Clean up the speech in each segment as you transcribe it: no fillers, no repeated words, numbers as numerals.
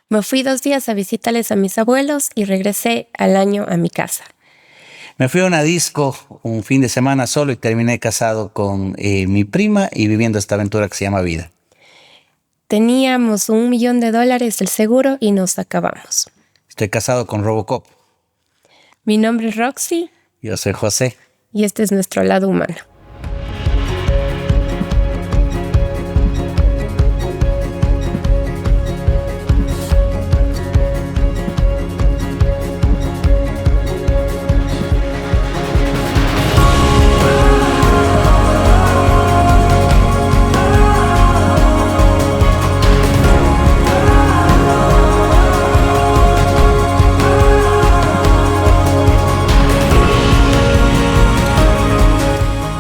Me fui 2 días a visitarles a mis abuelos y regresé al año a mi casa. Me fui a una disco un fin de semana solo y terminé casado con mi prima y viviendo esta aventura que se llama vida. Teníamos $1.000.000 del seguro y nos acabamos. Estoy casado con Robocop. Mi nombre es Roxy Yo soy José. y este es nuestro lado humano.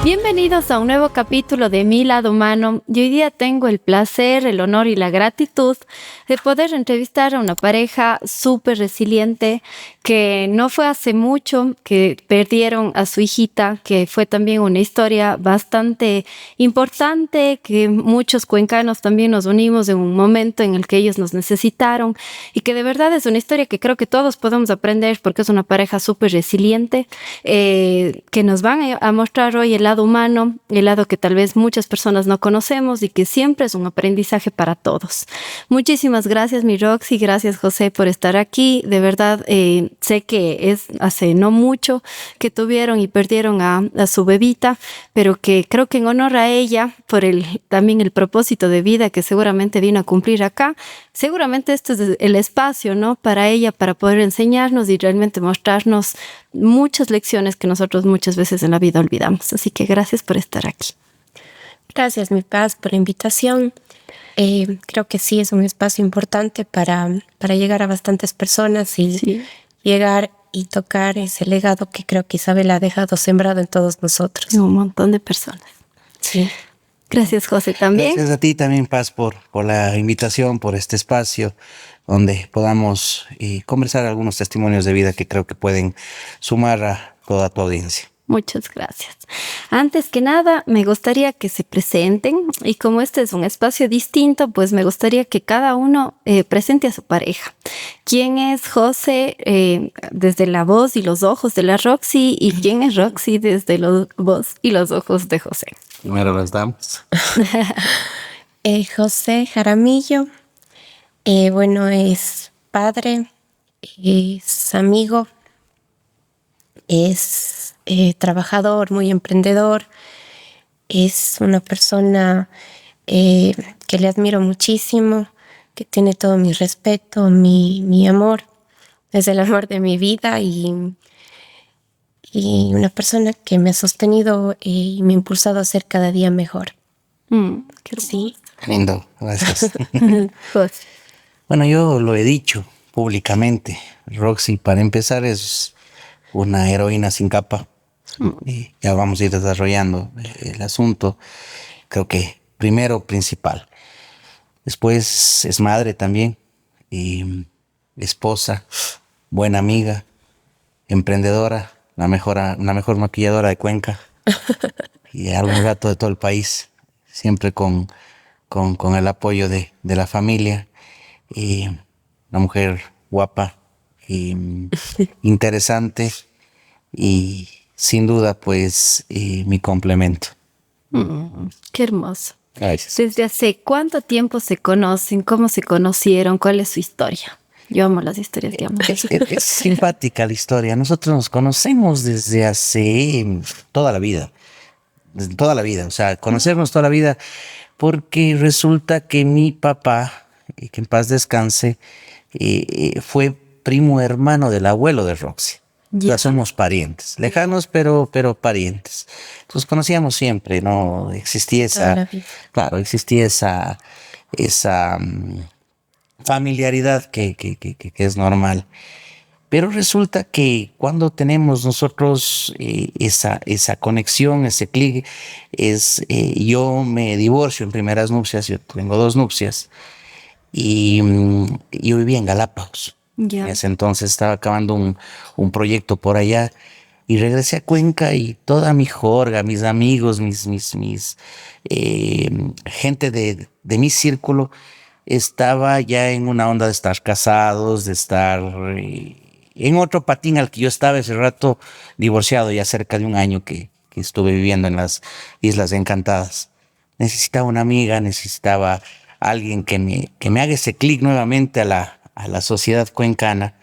Bienvenidos a un nuevo capítulo de Mi Lado Humano y hoy día tengo el placer, el honor y la gratitud de poder entrevistar a una pareja súper resiliente que no fue hace mucho, que perdieron a su hijita, que fue también una historia bastante importante, que muchos cuencanos también nos unimos en un momento en el que ellos nos necesitaron y que de verdad es una historia que creo que todos podemos aprender porque es una pareja súper resiliente, que nos van a mostrar hoy el lado humano, el lado que tal vez muchas personas no conocemos y que siempre es un aprendizaje para todos. Muchísimas gracias, mi Roxy, gracias José por estar aquí. De verdad, sé que es hace no mucho que tuvieron y perdieron a su bebita, pero que creo que en honor a ella, por también el propósito de vida que seguramente vino a cumplir acá, seguramente este es el espacio, ¿no? Para ella, para poder enseñarnos y realmente mostrarnos muchas lecciones que nosotros muchas veces en la vida olvidamos. Así que gracias por estar aquí. Gracias, mi Paz, por la invitación. Creo que sí es un espacio importante para llegar a bastantes personas y llegar y tocar ese legado que creo que Isabel ha dejado sembrado en todos nosotros. Y un montón de personas. Sí. Gracias, José, también. Gracias a ti también, Paz, por la invitación, por este espacio donde podamos conversar algunos testimonios de vida que creo que pueden sumar a toda tu audiencia. Muchas gracias. Antes que nada, me gustaría que se presenten y como este es un espacio distinto, pues me gustaría que cada uno presente a su pareja. ¿Quién es José desde la voz y los ojos de la Roxy y quién es Roxy desde la voz y los ojos de José? Primero las damos. José Jaramillo, es padre, es amigo, es trabajador, muy emprendedor, es una persona que le admiro muchísimo, que tiene todo mi respeto, mi amor, es el amor de mi vida y una persona que me ha sostenido y me ha impulsado a ser cada día mejor. Qué hermoso. Sí. Lindo, gracias. José. Bueno, yo lo he dicho públicamente. Roxy, para empezar, es una heroína sin capa. Y ya vamos a ir desarrollando el asunto. Creo que primero, principal. Después es madre también, y esposa, buena amiga, emprendedora, la mejor maquilladora de Cuenca y algún rato de todo el país, siempre con el apoyo de la familia. Y una mujer guapa y interesante y sin duda pues mi complemento. Qué hermoso. Gracias. ¿Desde hace cuánto tiempo se conocen? ¿Cómo se conocieron? ¿Cuál es su historia? Yo amo las historias de amor. Es simpática la historia. Nosotros nos conocemos desde hace toda la vida. Desde toda la vida. O sea, conocernos toda la vida porque resulta que mi papá, que en paz descanse, fue primo hermano del abuelo de Roxy. Ya somos parientes, lejanos pero parientes. Entonces conocíamos siempre, ¿no? Existía esa familiaridad que es normal. Pero resulta que cuando tenemos nosotros esa conexión, ese clic, yo me divorcio en primeras nupcias, yo tengo 2 nupcias, y yo vivía en Galápagos. Ya. En ese entonces estaba acabando un proyecto por allá y regresé a Cuenca y toda mi jorga, mis amigos, gente de mi círculo estaba ya en una onda de estar casados, de estar en otro patín al que yo estaba ese rato, divorciado ya cerca de un año que estuve viviendo en las Islas Encantadas. Necesitaba una amiga, necesitaba alguien que me haga ese clic nuevamente a la sociedad cuencana.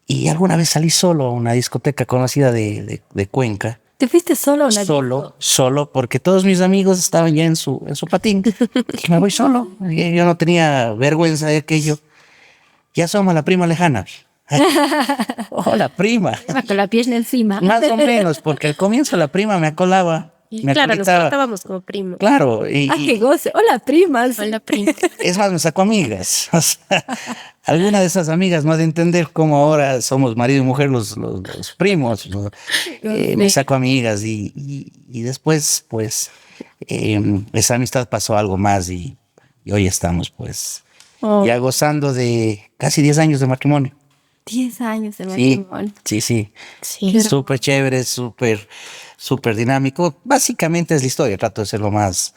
Y alguna vez salí solo a una discoteca conocida de Cuenca. ¿Te fuiste solo a una Solo, porque todos mis amigos estaban ya en su patín. Y me voy solo. Y yo no tenía vergüenza de aquello. Ya somos la prima lejana. Hola, prima. con la pierna encima? Más o menos, porque al comienzo la prima me acolaba. Y Me claro, nos acolitaba. tratábamos como primos. Claro. Qué goce. Hola, primas. Hola, primo. Es más, me sacó amigas. O sea, alguna de esas amigas no ha de entender cómo ahora somos marido y mujer los primos, ¿no? Me sacó amigas y después, pues, esa amistad pasó algo más y hoy estamos, pues, ya gozando de casi 10 años de matrimonio. 10 años de Sí, matrimonio. sí. Sí. Súper chévere, súper dinámico. Básicamente es la historia, trato de ser lo más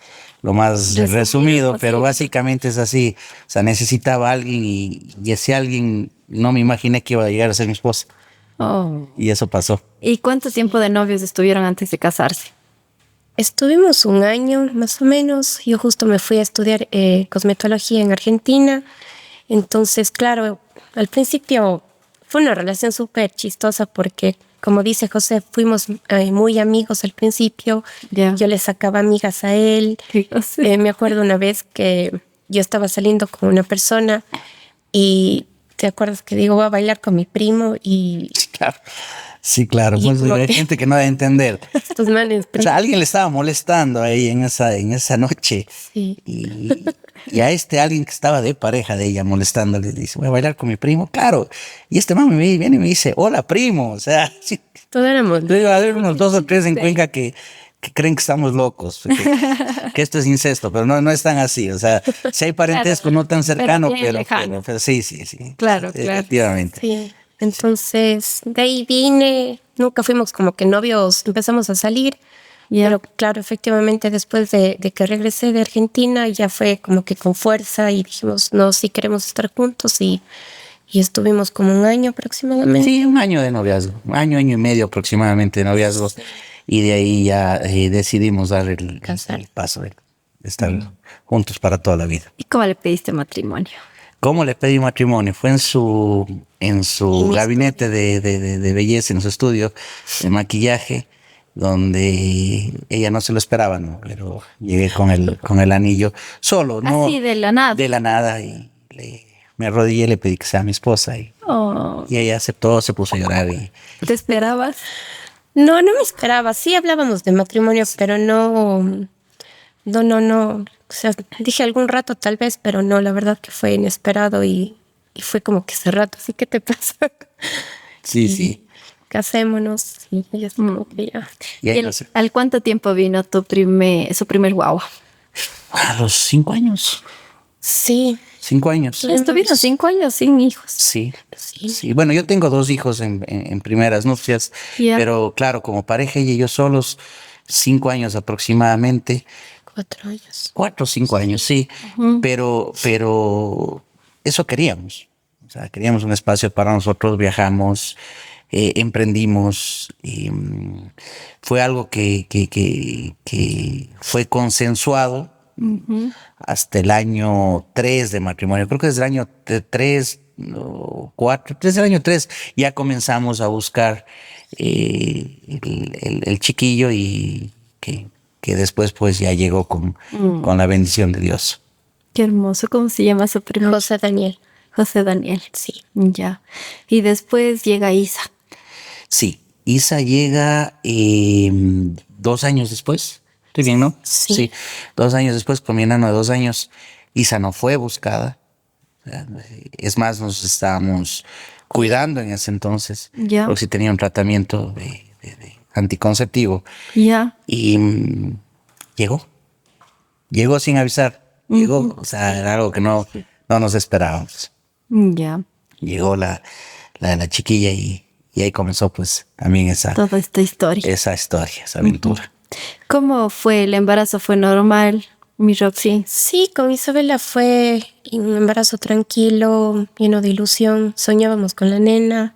resumido, pero básicamente es así. O sea, necesitaba a alguien y ese alguien no me imaginé que iba a llegar a ser mi esposa. Oh. Y eso pasó. ¿Y cuánto tiempo de novios estuvieron antes de casarse? Estuvimos un año más o menos. Yo justo me fui a estudiar cosmetología en Argentina. Entonces, claro, al principio fue una relación súper chistosa porque, como dice José, fuimos muy amigos al principio. Ya. Yo le sacaba amigas a él. Me acuerdo una vez que yo estaba saliendo con una persona y te acuerdas que digo, voy a bailar con mi primo y Claro. Sí, claro. Y Pues como hay que- gente que no debe entender. estos manes. O sea, alguien le estaba molestando ahí en esa noche. Sí. Y a alguien que estaba de pareja de ella molestándole, dice, voy a bailar con mi primo. Claro. Y este man viene y me dice, hola, primo. O sea, sí, Todos éramos. debe haber unos 2 o 3 en Cuenca que creen que estamos locos, que esto es incesto, pero no es tan así. O sea, si hay parentesco no tan cercano, bien lejano. pero sí. Claro, Efectivamente. Sí. Entonces, de ahí vine, nunca fuimos como que novios, empezamos a salir. Ya. Pero claro, efectivamente, después de que regresé de Argentina, ya fue como que con fuerza y dijimos, no, sí queremos estar juntos y estuvimos como un año aproximadamente. Sí, un año de noviazgo, año y medio aproximadamente de noviazgo. Y de ahí ya decidimos dar el paso de estar juntos para toda la vida. ¿Y cómo le pediste matrimonio? ¿Cómo le pedí matrimonio? Fue en su gabinete de belleza, en su estudio de maquillaje, donde ella no se lo esperaba, ¿no? Pero llegué con el anillo solo, ¿no? Así de la nada. De la nada y me arrodillé y le pedí que sea mi esposa Oh, y ella aceptó, se puso a llorar y ¿te esperabas? No me esperaba. Sí hablábamos de matrimonio, pero no. O sea, dije algún rato tal vez, pero no, la verdad que fue inesperado y fue como que ese rato, ¿sí qué te pasa? sí. Casémonos y ella es como que ya. Y ahí ¿Y al cuánto tiempo vino su primer guagua? a los 5 años. Sí, 5 años. Estuvieron 5 años sin hijos. Sí. Bueno, yo tengo 2 hijos en primeras nupcias, Ya. pero claro, como pareja ella y yo solos, 5 años aproximadamente, 4 años. 4 o 5 años, sí, pero eso queríamos. O sea, queríamos un espacio para nosotros, viajamos, emprendimos, y, fue algo que fue consensuado hasta el año 3 de matrimonio. Creo que desde el año 3 o 4, desde el año 3 ya comenzamos a buscar el chiquillo y que después pues ya llegó con la bendición de Dios. Qué hermoso. ¿Cómo se llama su primer? José Daniel. José Daniel. Sí. Ya. Y después llega Isa. Sí, Isa llega 2 años después. ¿Estoy bien, no? Sí. 2 años después, con mi enano de 2 años, Isa no fue buscada. O sea, es más, nos estábamos cuidando en ese entonces. Ya. Porque sí tenía un tratamiento de anticonceptivo. Ya. Y llegó sin avisar. Llegó, o sea, era algo que no nos esperábamos. Ya. Llegó la chiquilla y ahí comenzó pues también Toda esta historia. esa historia, esa aventura. ¿Cómo fue el embarazo? ¿Fue normal? mi Roxy? Sí, con Isabela fue un embarazo tranquilo, lleno de ilusión. Soñábamos con la nena.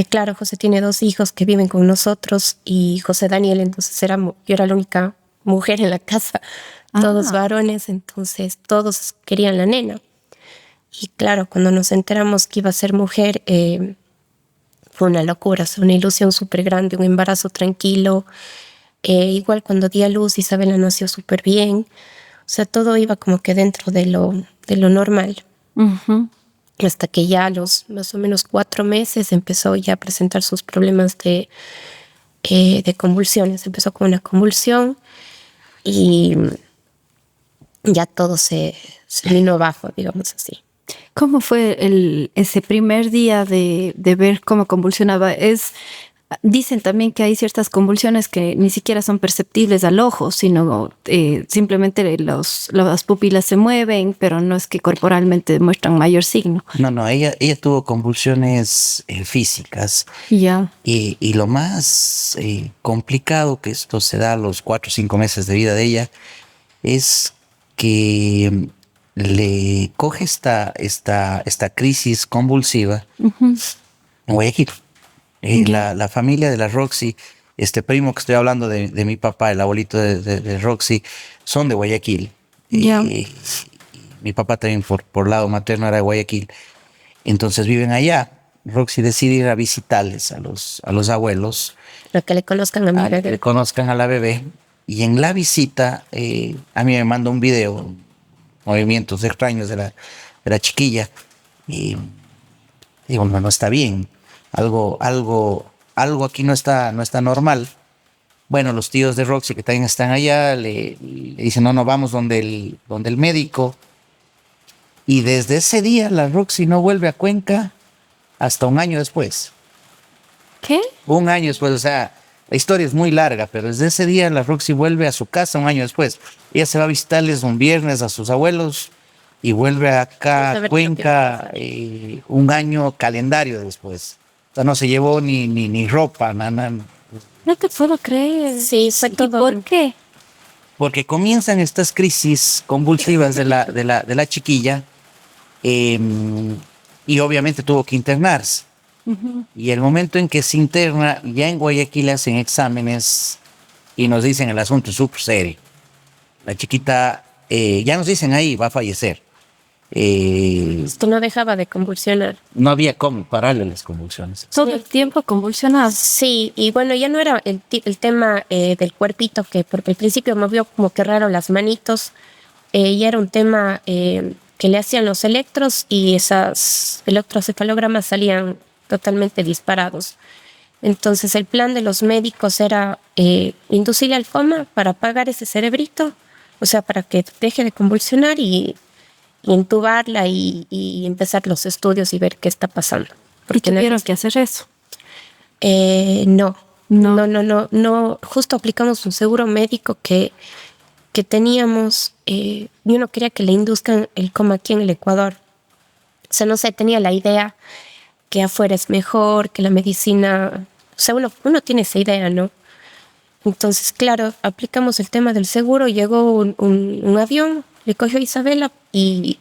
Claro, José tiene 2 hijos que viven con nosotros y José Daniel, entonces yo era la única mujer en la casa, todos varones, entonces todos querían la nena. Y claro, cuando nos enteramos que iba a ser mujer, fue una locura, o sea, una ilusión súper grande, un embarazo tranquilo. Igual cuando di a luz, Isabela nació súper bien. O sea, todo iba como que dentro de lo normal. Ujú. Hasta que ya a los más o menos 4 meses empezó ya a presentar sus problemas de convulsiones. Empezó con una convulsión y ya todo se vino abajo, digamos así. ¿Cómo fue ese primer día de ver cómo convulsionaba? Dicen también que hay ciertas convulsiones que ni siquiera son perceptibles al ojo, sino simplemente las pupilas se mueven, pero no es que corporalmente muestran mayor signo. No, ella tuvo convulsiones físicas. Ya. Y lo más complicado, que esto se da a los 4 o 5 meses de vida de ella, es que le coge esta crisis convulsiva en Guayaquil. La familia de la Roxy, este primo que estoy hablando de mi papá, el abuelito de Roxy, son de Guayaquil. Ya. Mi papá también por lado materno era de Guayaquil. Entonces viven allá. Roxy decide ir a visitarles a los abuelos, Para que le conozcan a mi a que bebé. conozcan a la bebé. Y en la visita, a mí me manda un video, movimientos extraños de la chiquilla. Y digo, no está bien. Algo aquí no está normal. Bueno, los tíos de Roxy que también están allá le dicen, no, vamos donde el médico. Y desde ese día la Roxy no vuelve a Cuenca hasta un año después. ¿Qué? Un año después, o sea, la historia es muy larga, pero desde ese día la Roxy vuelve a su casa un año después. Ella se va a visitarles un viernes a sus abuelos y vuelve acá a Cuenca un año calendario después. O sea, no se llevó ni ropa, nada. No te puedo creer. Sí, fue ¿Y todo. por qué? Porque comienzan estas crisis convulsivas de la chiquilla y obviamente tuvo que internarse. Y el momento en que se interna, ya en Guayaquil hacen exámenes y nos dicen el asunto es súper serio. La chiquita, ya nos dicen ahí, va a fallecer. Esto no dejaba de convulsionar. No había cómo pararle las convulsiones. Todo el tiempo convulsionado. Sí, y bueno, ya no era el tema del cuerpito, que porque al principio me vio como que raro las manitos, ya era un tema que le hacían los electros y esos electroencefalogramas salían totalmente disparados. Entonces el plan de los médicos era inducirle al coma para apagar ese cerebrito, o sea, para que deje de convulsionar y intubarla y empezar los estudios y ver qué está pasando. ¿Y tuvieron que hacer eso? No. No. Justo aplicamos un seguro médico que teníamos y uno quería que le induzcan el coma aquí en el Ecuador. O sea, no sé, tenía la idea que afuera es mejor, que la medicina... O sea, uno tiene esa idea, ¿no? Entonces, claro, aplicamos el tema del seguro, llegó un avión, le cogió a Isabela y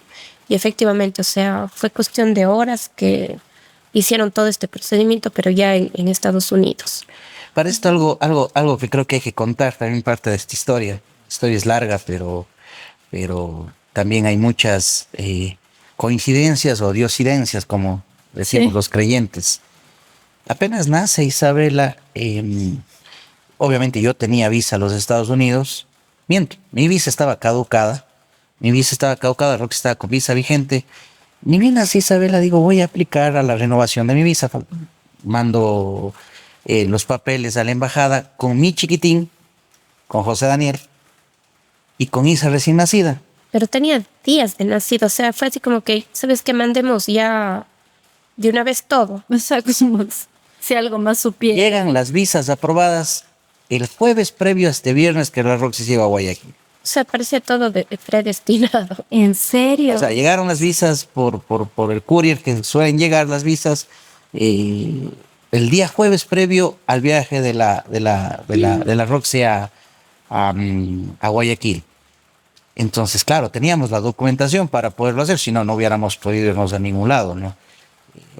efectivamente, o sea, fue cuestión de horas que hicieron todo este procedimiento, pero ya en Estados Unidos. Para esto algo que creo que hay que contar también parte de esta historia. La historia es larga, pero también hay muchas coincidencias o diosidencias, como decimos los creyentes. Apenas nace Isabela, obviamente yo tenía visa a los Estados Unidos. Miento, mi visa estaba caducada. Roxy estaba con visa vigente. Ni bien así Isabela, digo, voy a aplicar a la renovación de mi visa. Mando los papeles a la embajada con mi chiquitín, con José Daniel y con Isa recién nacida. Pero tenía días de nacido, o sea, fue así como que, ¿sabes qué? Mandemos ya de una vez todo. O sea, como si algo más supiera. Llegan las visas aprobadas el jueves previo a este viernes que la Roxy se iba a Guayaquil. O sea, parecía todo predestinado. ¿En serio? O sea, llegaron las visas por el courier que suelen llegar las visas el día jueves previo al viaje de la Roxy a Guayaquil. Entonces, claro, teníamos la documentación para poderlo hacer, si no, no hubiéramos podido irnos a ningún lado, ¿no?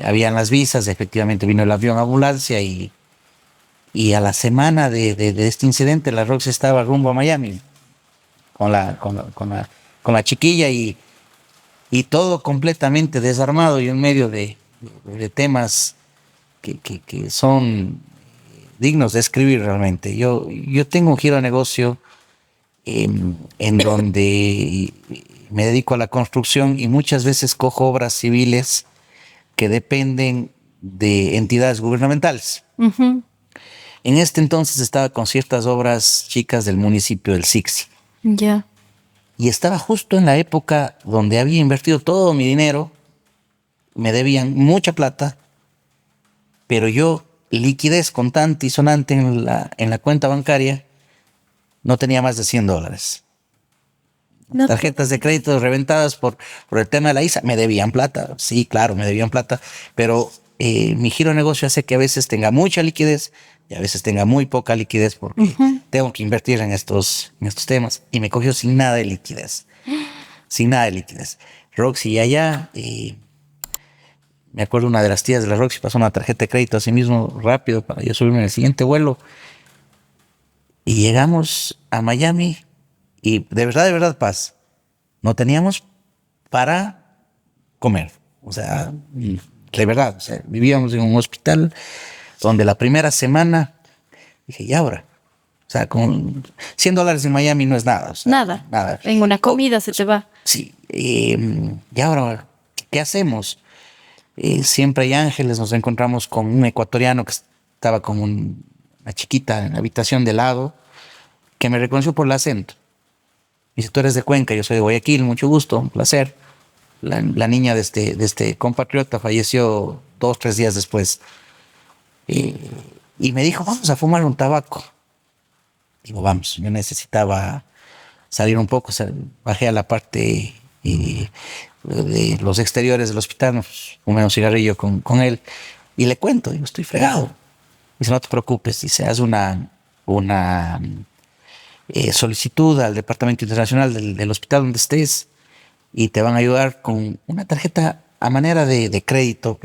Habían las visas, efectivamente vino el avión ambulancia y a la semana de este incidente la Rox estaba rumbo a Miami con la chiquilla y todo completamente desarmado y en medio de temas que son dignos de escribir realmente. Yo tengo un giro de negocio en donde me dedico a la construcción y muchas veces cojo obras civiles que dependen de entidades gubernamentales. Ujú. En este entonces estaba con ciertas obras chicas del municipio del Sixi Ya. y estaba justo en la época donde había invertido todo mi dinero, me debían mucha plata, pero yo liquidez contante y sonante en la cuenta bancaria no tenía más de $100. No te- Tarjetas de crédito reventadas por el tema de la ISA. Me debían plata, sí, claro, me debían plata, pero mi giro de negocio hace que a veces tenga mucha liquidez y a veces tenga muy poca liquidez porque tengo que invertir en estos temas y me cogió sin nada de liquidez, sin nada de liquidez. Roxy allá, me acuerdo una de las tías de la Roxy pasó una tarjeta de crédito así mismo rápido para yo subirme en el siguiente vuelo y llegamos a Miami y de verdad, Paz, no teníamos para comer. O sea, de verdad, o sea, vivíamos en un hospital donde la primera semana dije, ¿y ahora? O sea, con $100 en Miami no es nada. O sea, Nada. nada. En una comida se te va. Sí. ¿Y ahora qué hacemos? Siempre hay ángeles, nos encontramos con un ecuatoriano que estaba con una chiquita en la habitación de lado que me reconoció por el acento. Me dice, tú eres de Cuenca, yo soy de Guayaquil, mucho gusto, un placer. La niña de este compatriota falleció 2, 3 días después. Y me dijo, vamos a fumar un tabaco. Digo, vamos, yo necesitaba salir un poco, bajé a la parte de los exteriores del hospital, fumé un cigarrillo con él y le cuento, digo, estoy fregado. Dice, no te preocupes, dice, haz una solicitud al Departamento Internacional del hospital donde estés y te van a ayudar con una tarjeta a manera de crédito,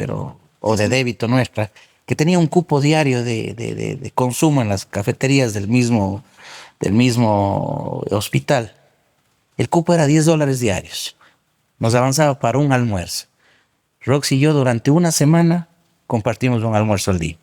o de débito nuestra, que tenía un cupo diario de consumo en las cafeterías del mismo hospital. El cupo era $10 diarios. Nos avanzaba para un almuerzo. Rox y yo durante una semana compartimos un almuerzo al día.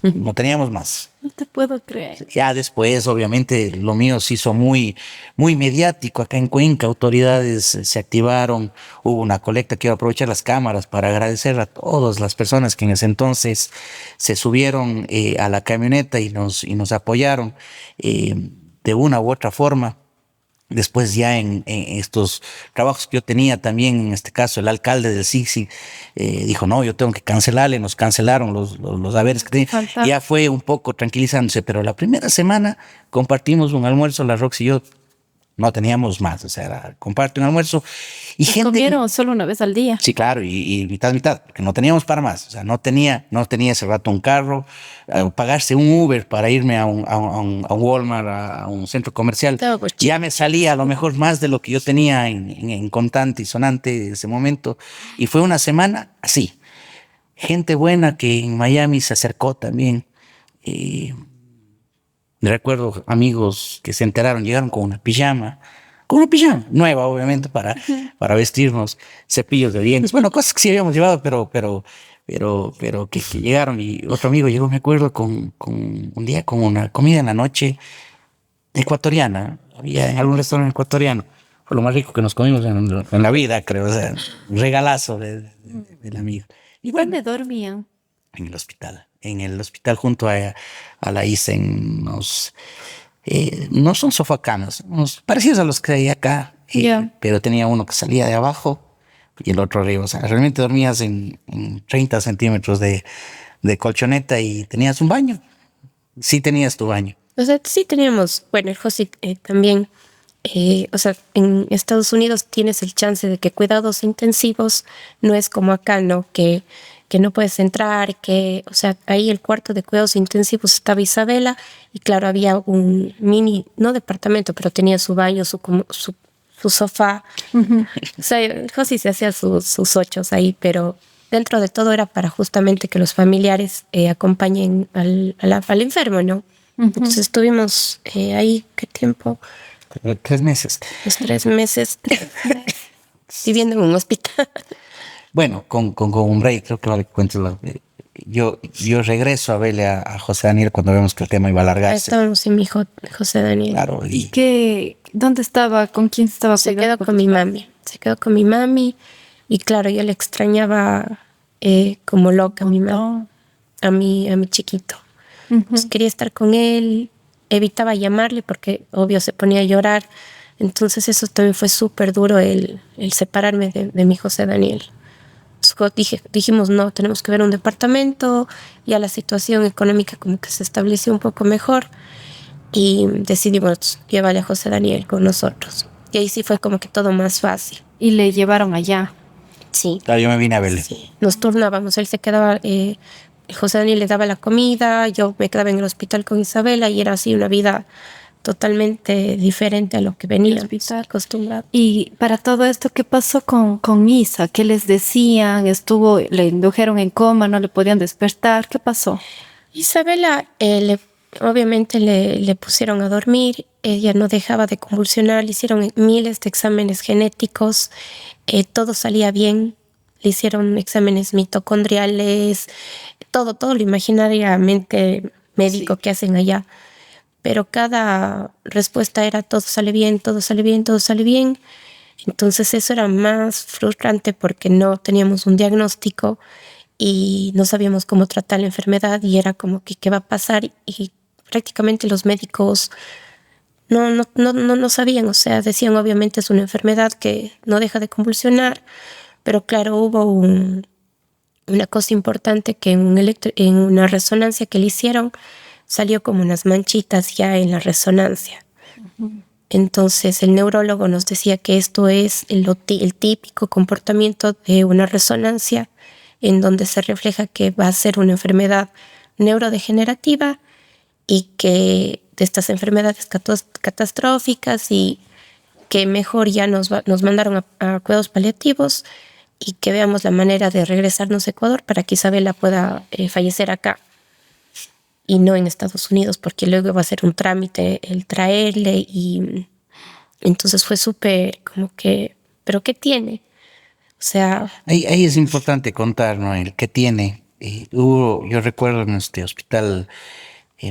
No teníamos más. No te puedo creer. Ya después, obviamente, lo mío se hizo muy, muy mediático acá en Cuenca. Autoridades se activaron, hubo una colecta. Quiero aprovechar las cámaras para agradecer a todas las personas que en ese entonces se subieron a la camioneta y nos apoyaron de una u otra forma. Después ya en estos trabajos que yo tenía también, en este caso el alcalde del Sixi dijo, no, yo tengo que cancelarle, nos cancelaron los haberes que tenía. Falta. Ya fue un poco tranquilizándose, pero la primera semana compartimos un almuerzo, la Rox y yo no teníamos más, o sea, era comparte un almuerzo y gente... Comieron solo una vez al día. Sí, claro, y mitad, porque no teníamos para más. O sea, no tenía ese rato un carro, pagarse un Uber para irme a un Walmart, a un centro comercial. Todo cochino. Ya me salía a lo mejor más de lo que yo tenía en contante y sonante en ese momento. Y fue una semana así. Gente buena que en Miami se acercó también. Recuerdo amigos que se enteraron, llegaron con una pijama nueva, obviamente, para vestirnos, cepillos de dientes, bueno, cosas que sí habíamos llevado, pero que llegaron. Y otro amigo llegó, me acuerdo, con un día con una comida en la noche ecuatoriana, había en algún restaurante ecuatoriano. Fue lo más rico que nos comimos en la vida, creo, o sea, un regalazo del amigo. Y bueno, ¿Dónde dormían? en el hospital junto a la ISA, no son sofocanos, parecidos a los que hay acá, Ya. pero tenía uno que salía de abajo y el otro arriba. O sea, realmente dormías en 30 centímetros de colchoneta y tenías un baño. Sí tenías tu baño. O sea, sí teníamos, bueno, el José también, o sea, en Estados Unidos tienes el chance de que cuidados intensivos no es como acá, ¿no? Que no puedes entrar, o sea, ahí el cuarto de cuidados intensivos estaba Isabela y claro, había un mini, no departamento, pero tenía su baño, su su sofá. O sea, José se hacía sus ochos ahí, pero dentro de todo era para justamente que los familiares acompañen al enfermo, ¿no? Entonces estuvimos ahí, ¿qué tiempo? 3 meses. Los 3 meses viviendo en un hospital. Bueno, con un break, creo que vale que cuentes yo regreso a verle a José Daniel cuando vemos que el tema iba a alargarse. Estábamos sin mi hijo José Daniel. Claro. ¿Y dónde estaba? ¿Con quién estaba Se cuidando? quedó con mi mami. Se quedó con mi mami. Y claro, yo le extrañaba como loca a mi mamá, a mi chiquito. Pues quería estar con él. Evitaba llamarle porque, obvio, se ponía a llorar. Entonces eso también fue súper duro el separarme de mi José Daniel. Dijimos, no, tenemos que ver un departamento. Ya la situación económica como que se estableció un poco mejor. Y decidimos llevarle a José Daniel con nosotros. Y ahí sí fue como que todo más fácil. Y le llevaron allá. Sí. Claro, yo me vine a verle. Sí. Nos turnábamos. Él se quedaba, José Daniel le daba la comida, yo me quedaba en el hospital con Isabela y era así una vida totalmente diferente a lo que venía acostumbrado. Y para todo esto, ¿qué pasó con Isa? ¿Qué les decían? Le indujeron en coma, no le podían despertar. ¿Qué pasó? Isabela, obviamente le pusieron a dormir, ella no dejaba de convulsionar, le hicieron miles de exámenes genéticos, todo salía bien, le hicieron exámenes mitocondriales, todo lo imaginariamente médico que hacen allá. Pero cada respuesta era todo sale bien, todo sale bien, todo sale bien. Entonces eso era más frustrante porque no teníamos un diagnóstico y no sabíamos cómo tratar la enfermedad y era como que qué va a pasar y prácticamente los médicos no sabían, o sea, decían obviamente es una enfermedad que no deja de convulsionar, pero claro, hubo una cosa importante que en una resonancia que le hicieron salió como unas manchitas ya en la resonancia. Entonces el neurólogo nos decía que esto es el típico comportamiento de una resonancia en donde se refleja que va a ser una enfermedad neurodegenerativa y que de estas enfermedades catastróficas y que mejor ya nos mandaron a cuidados paliativos y que veamos la manera de regresarnos a Ecuador para que Isabela pueda fallecer acá y no en Estados Unidos, porque luego va a ser un trámite el traerle y entonces fue súper como que, ¿pero qué tiene? O sea... Ahí es importante contar, ¿no? El que tiene. Yo recuerdo en este hospital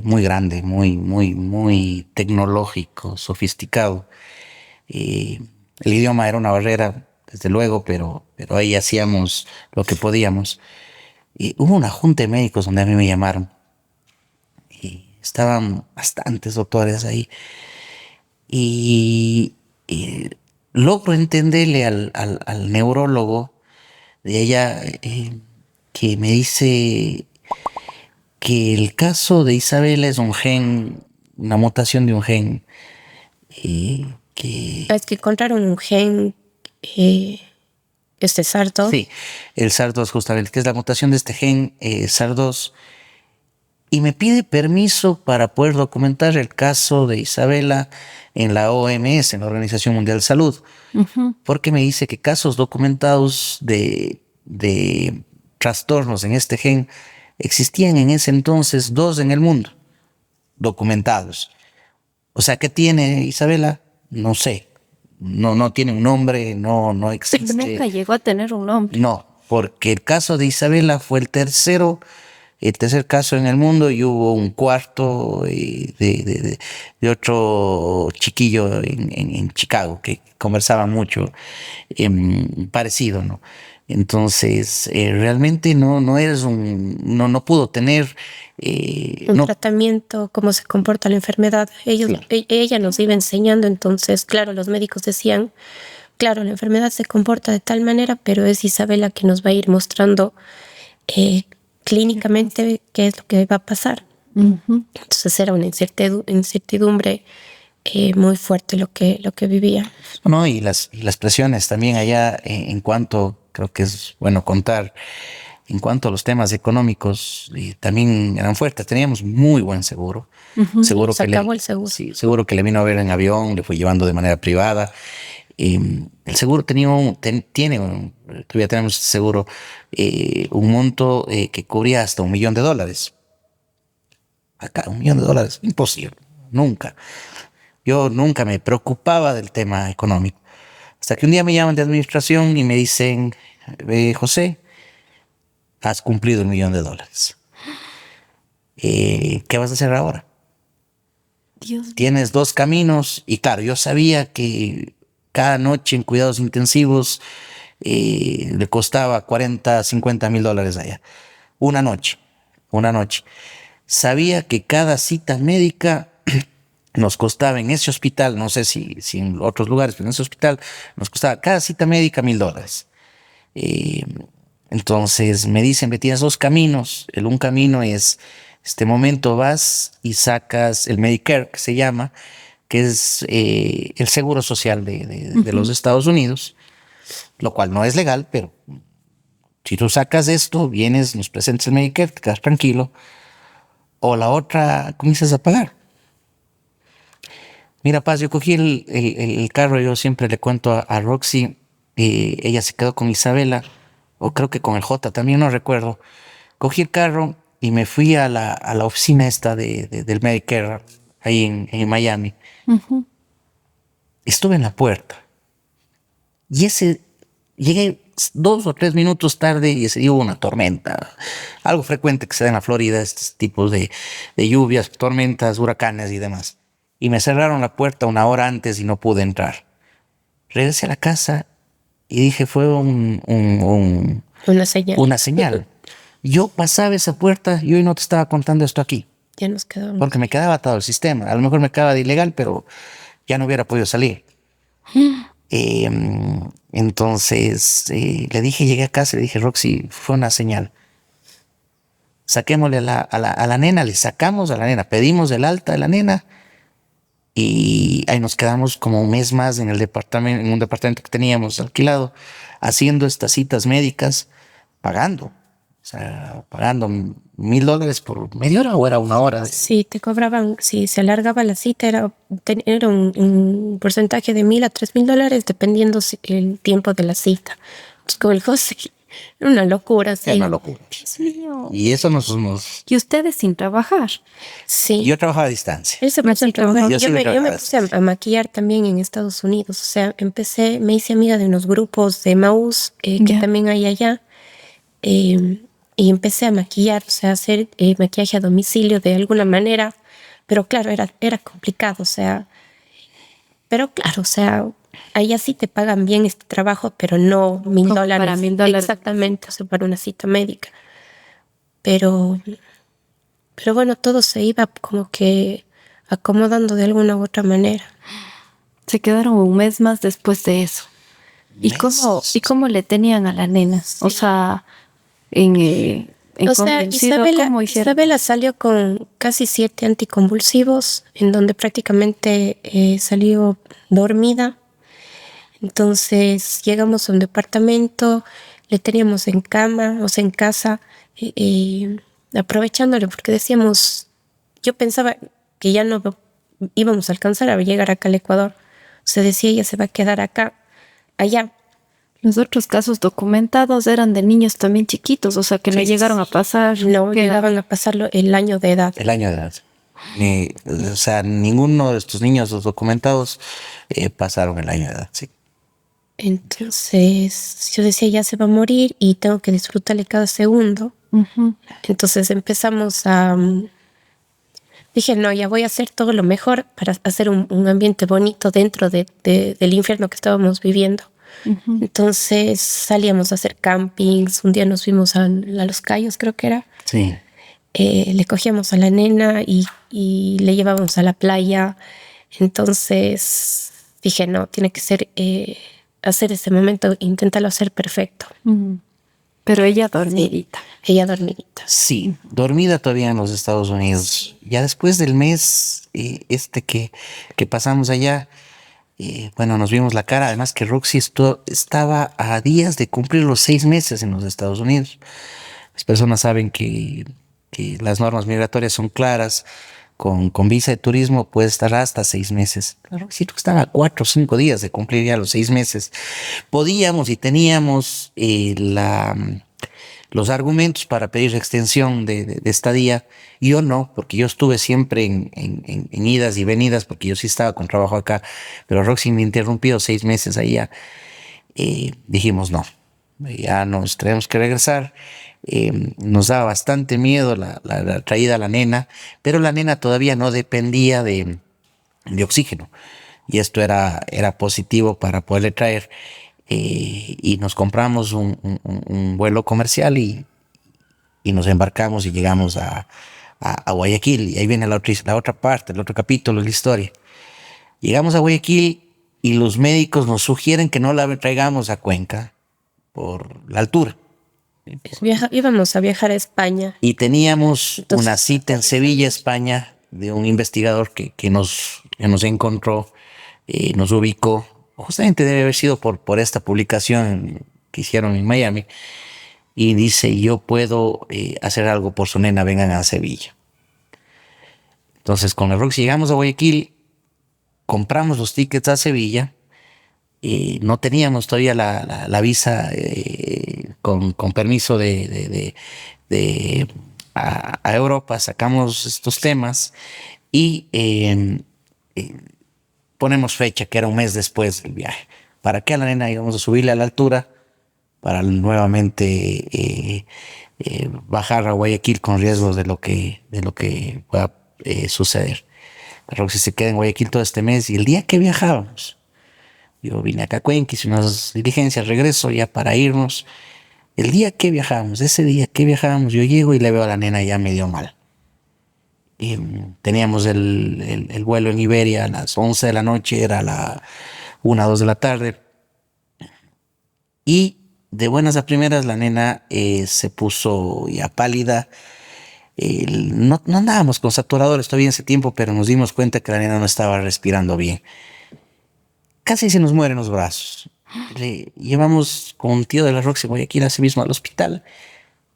muy grande, muy tecnológico, sofisticado. El idioma era una barrera, desde luego, pero ahí hacíamos lo que podíamos. Hubo una junta de médicos donde a mí me llamaron. Y estaban bastantes doctores ahí. Y logro entenderle al neurólogo de allá que me dice que el caso de Isabela es un gen, una mutación de un gen. Es que encontraron un gen, SARS-2. Sí, el SARS-2 justamente, que es la mutación de este gen SARS-2. Y me pide permiso para poder documentar el caso de Isabela en la OMS, en la Organización Mundial de Salud, porque me dice que casos documentados de trastornos en este gen existían en ese entonces 2 en el mundo, documentados. O sea, ¿qué tiene Isabela? No sé. No tiene un nombre, no existe. Nunca llegó a tener un nombre. No, porque el caso de Isabela fue el tercer caso en el mundo y hubo un cuarto de otro chiquillo en Chicago que conversaba mucho parecido, ¿no? Entonces, realmente no pudo tener un tratamiento, cómo se comporta la enfermedad. Ella nos iba enseñando, entonces, claro, los médicos decían, claro, la enfermedad se comporta de tal manera, pero es Isabela que nos va a ir mostrando clínicamente qué es lo que va a pasar. Entonces era una incertidumbre muy fuerte lo que vivía. No, y las presiones también allá en cuanto, creo que es bueno contar, en cuanto a los temas económicos, también eran fuertes. Teníamos muy buen seguro. Se acabó el seguro. Sí, seguro que le vino a ver en avión, le fue llevando de manera privada. El seguro todavía tenemos seguro, un monto que cubría hasta $1.000.000. Acá, $1.000.000, imposible, nunca. Yo nunca me preocupaba del tema económico. Hasta que un día me llaman de administración y me dicen, José, has cumplido $1.000.000. ¿Qué vas a hacer ahora? Dios. Tienes dos caminos. Y claro, yo sabía que cada noche en cuidados intensivos le costaba $40.000, $50.000 allá. Una noche. Sabía que cada cita médica nos costaba en ese hospital, no sé si en otros lugares, pero en ese hospital nos costaba cada cita médica $1.000. Entonces me dicen que tienes dos caminos. Un camino es, este momento vas y sacas el Medicare, que se llama, que es el seguro social de los Estados Unidos, lo cual no es legal, pero si tú sacas esto, vienes, nos presentas el Medicare, te quedas tranquilo. O la otra, comienzas a pagar. Mira, Paz, yo cogí el carro, yo siempre le cuento a Roxy, ella se quedó con Isabela, o creo que con el J, también no recuerdo. Cogí el carro y me fui a la oficina esta del Medicare, ahí en Miami. Ujú. Estuve en la puerta y llegué 2 o 3 minutos tarde y ese día hubo una tormenta, algo frecuente que se da en la Florida, estos tipos de lluvias, tormentas, huracanes y demás. Y me cerraron la puerta 1 hora antes y no pude entrar. Regresé a la casa y dije, fue Una señal. una señal. Yo pasaba esa puerta y hoy no te estaba contando esto aquí, Ya nos quedamos. porque me quedaba atado el sistema. A lo mejor me quedaba de ilegal, pero ya no hubiera podido salir. Entonces le dije, llegué a casa y le dije, Roxy, fue una señal. Saquémosle a la nena, le sacamos a la nena, pedimos el alta de la nena y ahí nos quedamos como un mes más en un departamento que teníamos alquilado, haciendo estas citas médicas, pagando. O sea, pagando $1.000 por media hora o era 1 hora. Sí, te cobraban, si se alargaba la cita, era un porcentaje de $1.000 a $3.000, dependiendo el tiempo de la cita. Pues con el José, era una locura. Sí. Era una locura. Dios mío. Y eso nos... Y ustedes sin trabajar. Sí. Yo trabajaba a distancia. Él se puso a trabajar. Yo sí le Yo me trabajaba. puse a maquillar también en Estados Unidos. O sea, me hice amiga de unos grupos de Maús que Ya. también hay allá. Y empecé a maquillar, o sea, a hacer maquillaje a domicilio de alguna manera. Pero claro, era complicado, o sea. Pero claro, o sea, allá sí te pagan bien este trabajo, pero no $1.000. Como para $1.000. Exactamente, o sea, para una cita médica. Pero bueno, todo se iba como que acomodando de alguna u otra manera. Se quedaron un mes más después de eso. ¿Y cómo le tenían a la nena? O sea, en O sea, convencido, ¿cómo hicieron? Isabela salió con casi 7 anticonvulsivos, en donde prácticamente salió dormida. Entonces llegamos a un departamento, le teníamos en cama, o sea, en casa, aprovechándole, porque decíamos, yo pensaba que ya no íbamos a alcanzar a llegar acá al Ecuador. O sea, decía, ella se va a quedar allá. Los otros casos documentados eran de niños también chiquitos, o sea, que no Sí. llegaron a pasar. No ¿Qué edad? llegaban a pasarlo el año de edad. El año de edad. O sea, ninguno de estos niños, los documentados, pasaron el año de edad, sí. Entonces yo decía, ya se va a morir y tengo que disfrutarle cada segundo. Ujú. Entonces empezamos dije, no, ya voy a hacer todo lo mejor para hacer un ambiente bonito dentro del infierno que estábamos viviendo. Ujú. Entonces salíamos a hacer campings, un día nos fuimos a Los Cayos, creo que era. Sí. Le cogíamos a la nena y le llevábamos a la playa. Entonces dije, no, tiene que ser, hacer ese momento, intentarlo hacer perfecto. Ujú. Pero ella dormidita. Ella dormidita. Sí, dormida todavía en los Estados Unidos. Ya después del mes que pasamos allá, bueno, nos vimos la cara. Además que Roxy estaba a días de cumplir los 6 meses en los Estados Unidos. Las personas saben que las normas migratorias son claras. con visa de turismo puede estar hasta 6 meses. Claro, sí, estaba a 4 o 5 días de cumplir ya los 6 meses. Podíamos y teníamos los argumentos para pedir extensión de estadía. Yo no, porque yo estuve siempre en idas y venidas, porque yo sí estaba con trabajo acá, pero Roxy me interrumpió 6 meses allá. Dijimos no, ya nos tenemos que regresar. Nos daba bastante miedo la traída a la nena, pero la nena todavía no dependía de oxígeno, y esto era positivo para poderle traer. Y nos compramos un vuelo comercial y nos embarcamos y llegamos a Guayaquil. Y ahí viene la otra parte, el otro capítulo de la historia. Llegamos a Guayaquil y los médicos nos sugieren que no la traigamos a Cuenca por la altura. Íbamos a viajar a España. Y teníamos una cita en Sevilla, España, de un investigador que nos encontró, nos ubicó. Justamente debe haber sido por esta publicación que hicieron en Miami. Y dice, yo puedo hacer algo por su nena, vengan a Sevilla. Entonces con la Roxy llegamos a Guayaquil, compramos los tickets a Sevilla. No teníamos todavía la visa con permiso a Europa. Sacamos estos temas y ponemos fecha, que era un mes después del viaje. ¿Para qué a la nena íbamos a subirle a la altura? Para nuevamente bajar a Guayaquil con riesgos de lo que pueda suceder. La Roxy se queda en Guayaquil todo este mes, y el día que viajábamos, yo vine acá a Cuenca, hice unas diligencias, regreso ya para irnos. El día que viajábamos, ese día que viajábamos, yo llego y le veo a la nena ya medio mal. Y teníamos el vuelo en Iberia a las 11 de la noche, era la 1 o 2 de la tarde. Y de buenas a primeras la nena se puso ya pálida. No andábamos con saturadores todavía en ese tiempo, pero nos dimos cuenta que la nena no estaba respirando bien. Casi se nos mueren los brazos. Le llevamos con un tío de la Roxy Guayaquil así mismo al hospital.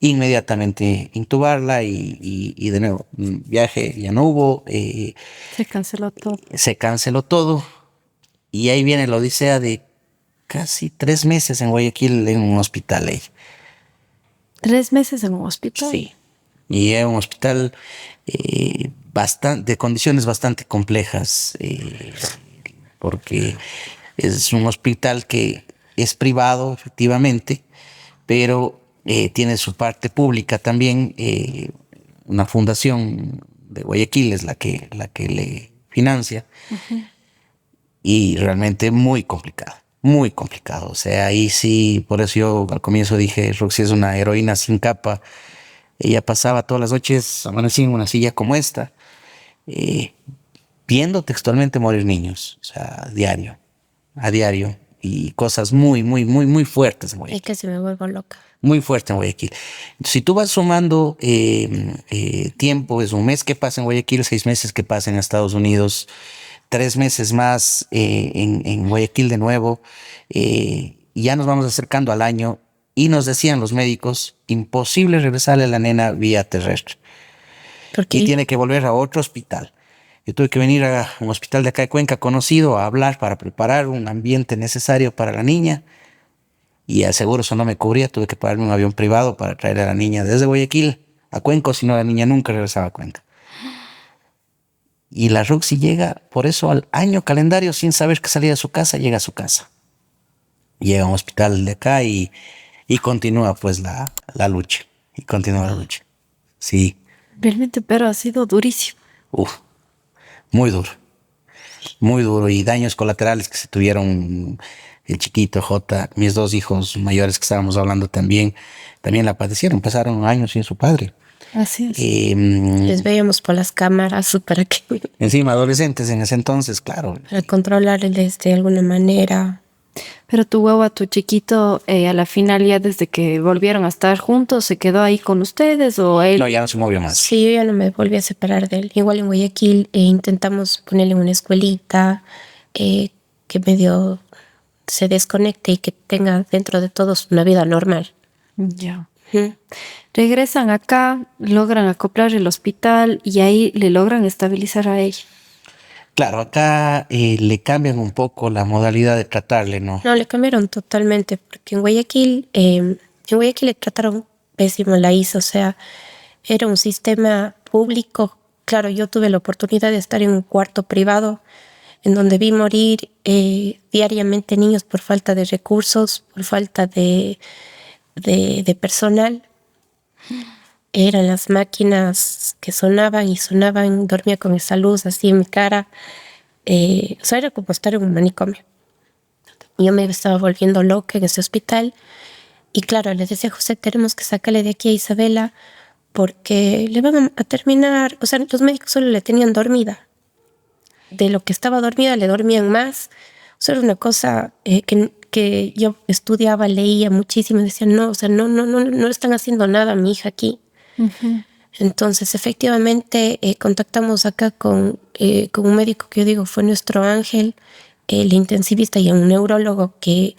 Inmediatamente intubarla y de nuevo, viaje ya no hubo. Se canceló todo. Se canceló todo. Y ahí viene la odisea de casi 3 meses en Guayaquil en un hospital. 3 meses en un hospital. Sí. Y es un hospital de condiciones bastante complejas. Porque es un hospital que es privado, efectivamente, pero tiene su parte pública también. Una fundación de Guayaquil es la que le financia. Uh-huh. Y realmente muy complicado. O sea, ahí sí, por eso yo al comienzo dije, Roxy es una heroína sin capa. Ella pasaba todas las noches, amanecía en una silla como esta, viendo textualmente morir niños, o sea, a diario, y cosas muy fuertes en Guayaquil. Y casi me vuelvo loca. Muy fuerte en Guayaquil. Si tú vas sumando tiempo, es un mes que pasa en Guayaquil, 6 meses que pasa en Estados Unidos, 3 meses más en Guayaquil de nuevo, y ya nos vamos acercando al año, y nos decían los médicos, imposible regresarle a la nena vía terrestre. ¿Por qué? Y tiene que volver a otro hospital. Yo tuve que venir a un hospital de acá de Cuenca conocido a hablar para preparar un ambiente necesario para la niña, y al seguro eso no me cubría. Tuve que pagarme un avión privado para traer a la niña desde Guayaquil a Cuenca, si no la niña nunca regresaba a Cuenca. Y la Roxy llega, por eso al año calendario, sin saber que salía de su casa, llega a su casa. Llega a un hospital de acá y continúa pues la lucha. Y continúa la lucha. Sí. Realmente, pero ha sido durísimo. Muy duro, y daños colaterales que se tuvieron. El chiquito J, mis 2 hijos mayores que estábamos hablando también la padecieron, pasaron años sin su padre. Así es. Les veíamos por las cámaras para que... Encima adolescentes en ese entonces, claro. Para controlarles de alguna manera. Pero tu guagua, tu chiquito, a la final ya desde que volvieron a estar juntos, ¿se quedó ahí con ustedes o él? No, ya no se movió más. Sí, yo ya no me volví a separar de él. Igual en Guayaquil intentamos ponerle una escuelita que medio se desconecte y que tenga dentro de todos una vida normal. Ya. Ujú. Regresan acá, logran acoplar el hospital y ahí le logran estabilizar a ella. Claro, acá le cambian un poco la modalidad de tratarle, ¿no? No, le cambiaron totalmente, porque en Guayaquil le trataron pésimo a la ISA, o sea, era un sistema público. Claro, yo tuve la oportunidad de estar en un cuarto privado en donde vi morir diariamente niños por falta de recursos, por falta de personal. Eran las máquinas que sonaban y sonaban, dormía con esa luz así en mi cara. O sea, era como estar en un manicomio. Yo me estaba volviendo loca en ese hospital y claro, les decía, José, tenemos que sacarle de aquí a Isabela porque le van a terminar, o sea, los médicos solo le tenían dormida. De lo que estaba dormida le dormían más. O sea, era una cosa que yo estudiaba, leía muchísimo y decía, no, o sea, no están haciendo nada a mi hija aquí. Entonces, efectivamente, contactamos acá con un médico que yo digo fue nuestro ángel, el intensivista y un neurólogo que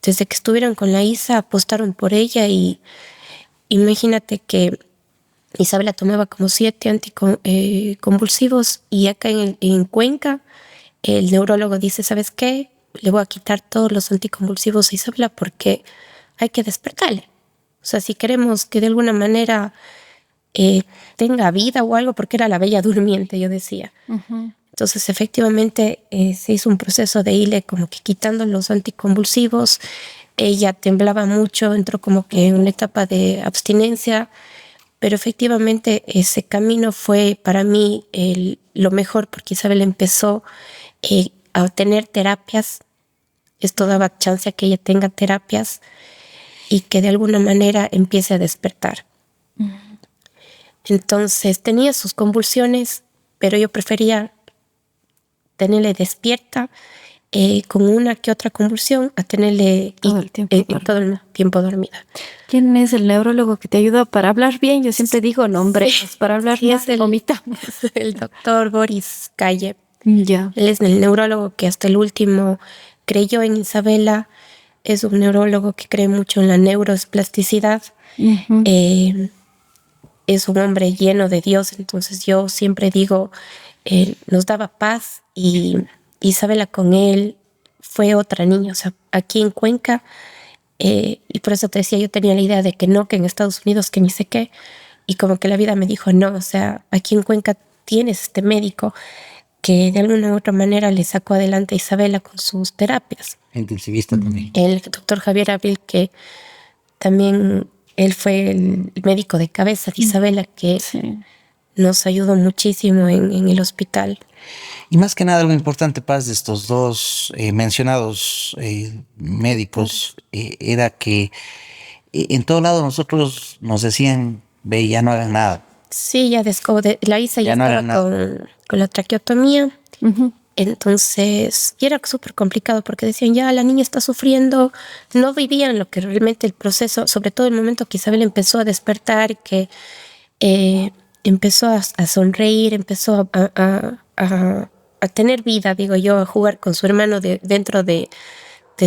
desde que estuvieron con la ISA apostaron por ella y imagínate que Isabela tomaba como 7 anticonvulsivos y acá en Cuenca el neurólogo dice, ¿sabes qué? Le voy a quitar todos los anticonvulsivos a Isabela porque hay que despertarle. O sea, si queremos que de alguna manera tenga vida o algo, porque era la bella durmiente, yo decía. Entonces, efectivamente, se hizo un proceso de irle como que quitando los anticonvulsivos. Ella temblaba mucho, entró como que en una etapa de abstinencia, pero efectivamente ese camino fue para mí lo mejor, porque Isabel empezó a tener terapias. Esto daba chance a que ella tenga terapias y que de alguna manera empiece a despertar. Entonces tenía sus convulsiones, pero yo prefería tenerle despierta con una que otra convulsión a tenerle Todo el tiempo todo el tiempo dormida. ¿Quién es el neurólogo que te ayuda para hablar bien? Yo siempre digo nombres, Sí. para hablar Sí, bien, es vomitamos. el doctor Boris Calle. Ya. Él es el neurólogo que hasta el último creyó en Isabela. Es un neurólogo que cree mucho en la neuroplasticidad. Es un hombre lleno de Dios, entonces yo siempre digo, nos daba paz y Isabela con él fue otra niña, o sea, aquí en Cuenca, y por eso te decía, yo tenía la idea de que no, que en Estados Unidos, que ni sé qué, y como que la vida me dijo, no, o sea, aquí en Cuenca tienes este médico que de alguna u otra manera le sacó adelante a Isabela con sus terapias. Intensivista también. El doctor Javier Abril, que también él fue el médico de cabeza de Isabela, que Sí. nos ayudó muchísimo en el hospital. Y más que nada, algo importante, Paz, de estos dos mencionados médicos, era que en todo lado nosotros nos decían, ve, ya no hagan nada. Sí, la Isa ya Ya no estaba hagan nada. con la traqueotomía. Entonces, y era súper complicado porque decían, ya la niña está sufriendo, no vivían lo que realmente el proceso, sobre todo el momento que Isabel empezó a despertar, que empezó a sonreír, empezó a tener vida, digo yo, a jugar con su hermano dentro de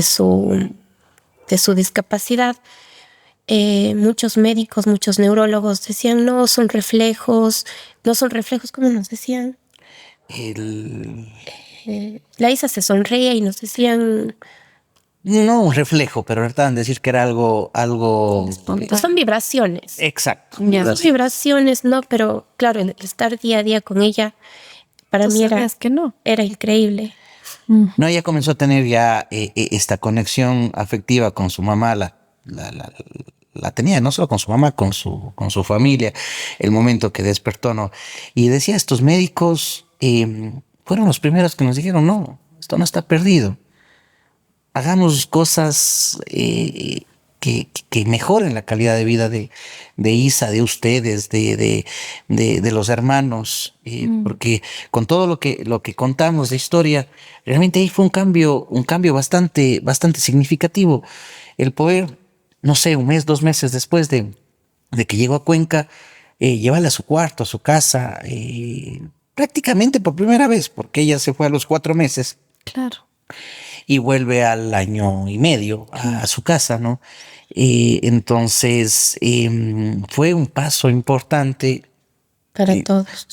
su discapacidad. Muchos médicos, muchos neurólogos decían, no son reflejos, ¿cómo nos decían? El, La Isa se sonreía y nos decían, no un reflejo, pero trataban de decir que era algo son vibraciones. exacto. Ya. Son vibraciones, ¿no? Pero claro, el estar día a día con ella, para ¿Tú mí sabías que no? era increíble. No, ella comenzó a tener ya esta conexión afectiva con su mamá, la tenía no solo con su mamá, con su familia, el momento que despertó, ¿no? Y decía, estos médicos fueron los primeros que nos dijeron, no, esto no está perdido. Hagamos cosas que mejoren la calidad de vida de Isa, de ustedes, de los hermanos, porque con todo lo que contamos de historia, realmente ahí fue un cambio bastante significativo. El poder, no sé, 1 mes, 2 meses después de que llegó a Cuenca, llevarla a su cuarto, a su casa, prácticamente por primera vez, porque ella se fue a los 4 meses Claro. y vuelve al año y medio a su casa, ¿no? Entonces, fue un paso importante Para todos.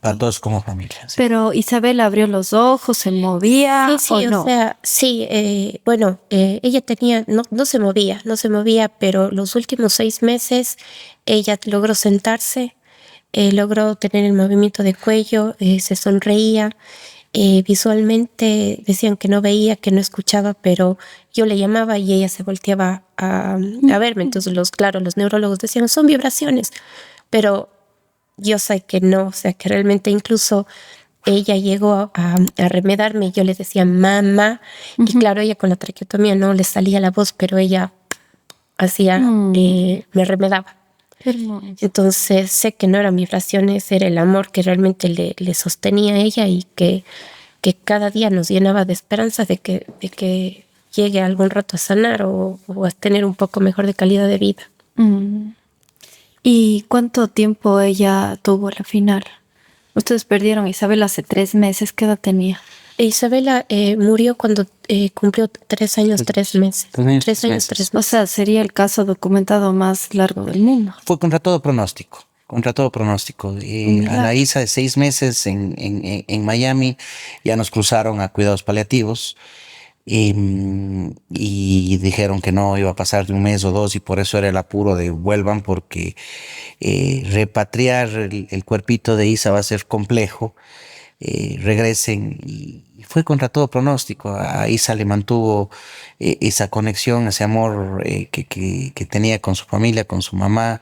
para todos como familia. Sí. Pero Isabel abrió los ojos, se movía Sí, o sí, o no. sea, sí, bueno, ella tenía, no se movía, no se movía, pero los últimos 6 meses ella logró sentarse, logró tener el movimiento de cuello, se sonreía, visualmente decían que no veía, que no escuchaba, pero yo le llamaba y ella se volteaba a verme. Entonces, claro, los neurólogos decían, son vibraciones, pero yo sé que no, o sea, que realmente incluso ella llegó a remedarme y yo le decía mamá, y claro, ella con la traqueotomía no le salía la voz, pero ella hacía, me remedaba. Hermoso. Entonces sé que no eran vibraciones, era el amor que realmente le sostenía a ella y que cada día nos llenaba de esperanza de que llegue algún rato a sanar o a tener un poco mejor de calidad de vida. ¿Y cuánto tiempo ella tuvo a la final? Ustedes perdieron a Isabel hace 3 meses. ¿Qué edad tenía? Isabela murió cuando cumplió 3 años, 3 meses. 3 años, 3 años, 3 3 O meses. sea, sería el caso documentado más largo del mundo. Fue contra todo pronóstico. Contra todo pronóstico. A la Isa de 6 meses en Miami ya nos cruzaron a cuidados paliativos. Y dijeron que no iba a pasar de un mes o dos y por eso era el apuro de vuelvan porque repatriar el cuerpito de Isa va a ser complejo. Regresen y fue contra todo pronóstico. A Isa le mantuvo esa conexión, ese amor que tenía con su familia, con su mamá,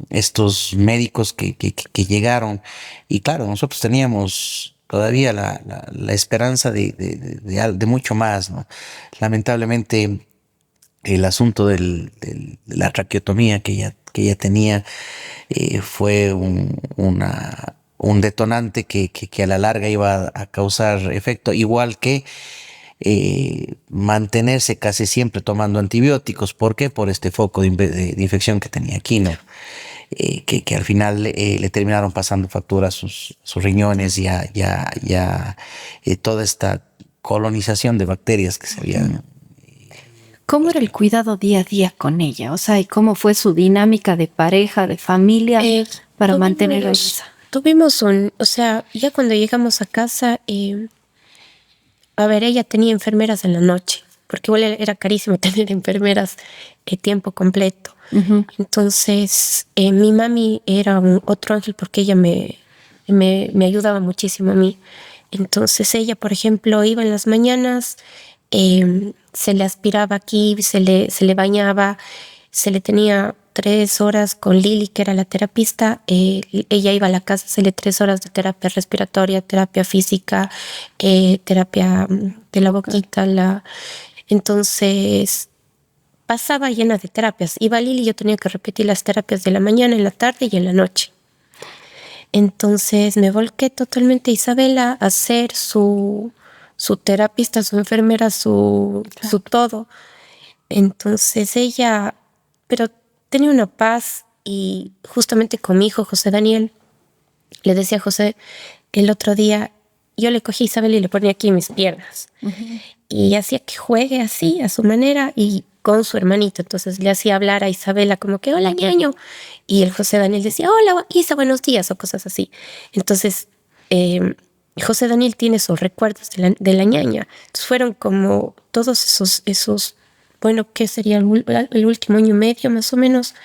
estos médicos que llegaron y claro, nosotros teníamos todavía la esperanza de mucho más, ¿no? Lamentablemente el asunto de la traqueotomía que ella tenía fue un detonante que a la larga iba a causar efecto, igual que mantenerse casi siempre tomando antibióticos. ¿Por qué? Por este foco de infección que tenía aquí, ¿no? Que al final le terminaron pasando factura a sus riñones y toda esta colonización de bacterias que se habían. ¿Cómo era el cuidado día a día con ella? O sea, ¿y cómo fue su dinámica de pareja, de familia para mantener a Isa? Tuvimos o sea, ya cuando llegamos a casa, a ver, ella tenía enfermeras en la noche, porque igual era carísimo tener enfermeras tiempo completo. Entonces, mi mami era otro ángel porque ella me ayudaba muchísimo a mí. Entonces ella, por ejemplo, iba en las mañanas, se le aspiraba aquí, se le bañaba, se le tenía 3 horas con Lili, que era la terapista. Ella iba a la casa, se le 3 horas de terapia respiratoria, terapia física, terapia de la boquita. Entonces pasaba llena de terapias. Iba Lili y yo tenía que repetir las terapias de la mañana, en la tarde y en la noche. Entonces me volqué totalmente a Isabela a ser su terapista, su enfermera, su todo. Entonces ella, pero tenía una paz y justamente con mi hijo José Daniel, le decía a José, el otro día yo le cogí a Isabel y le ponía aquí en mis piernas. Y hacía que juegue así, a su manera y con su hermanito. Entonces le hacía hablar a Isabela como que, hola, ñaño. Y el José Daniel decía, hola, Isa, buenos días, o cosas así. Entonces, José Daniel tiene esos recuerdos de la ñaña. Entonces fueron como todos esos bueno, ¿qué sería el último año y medio más o menos?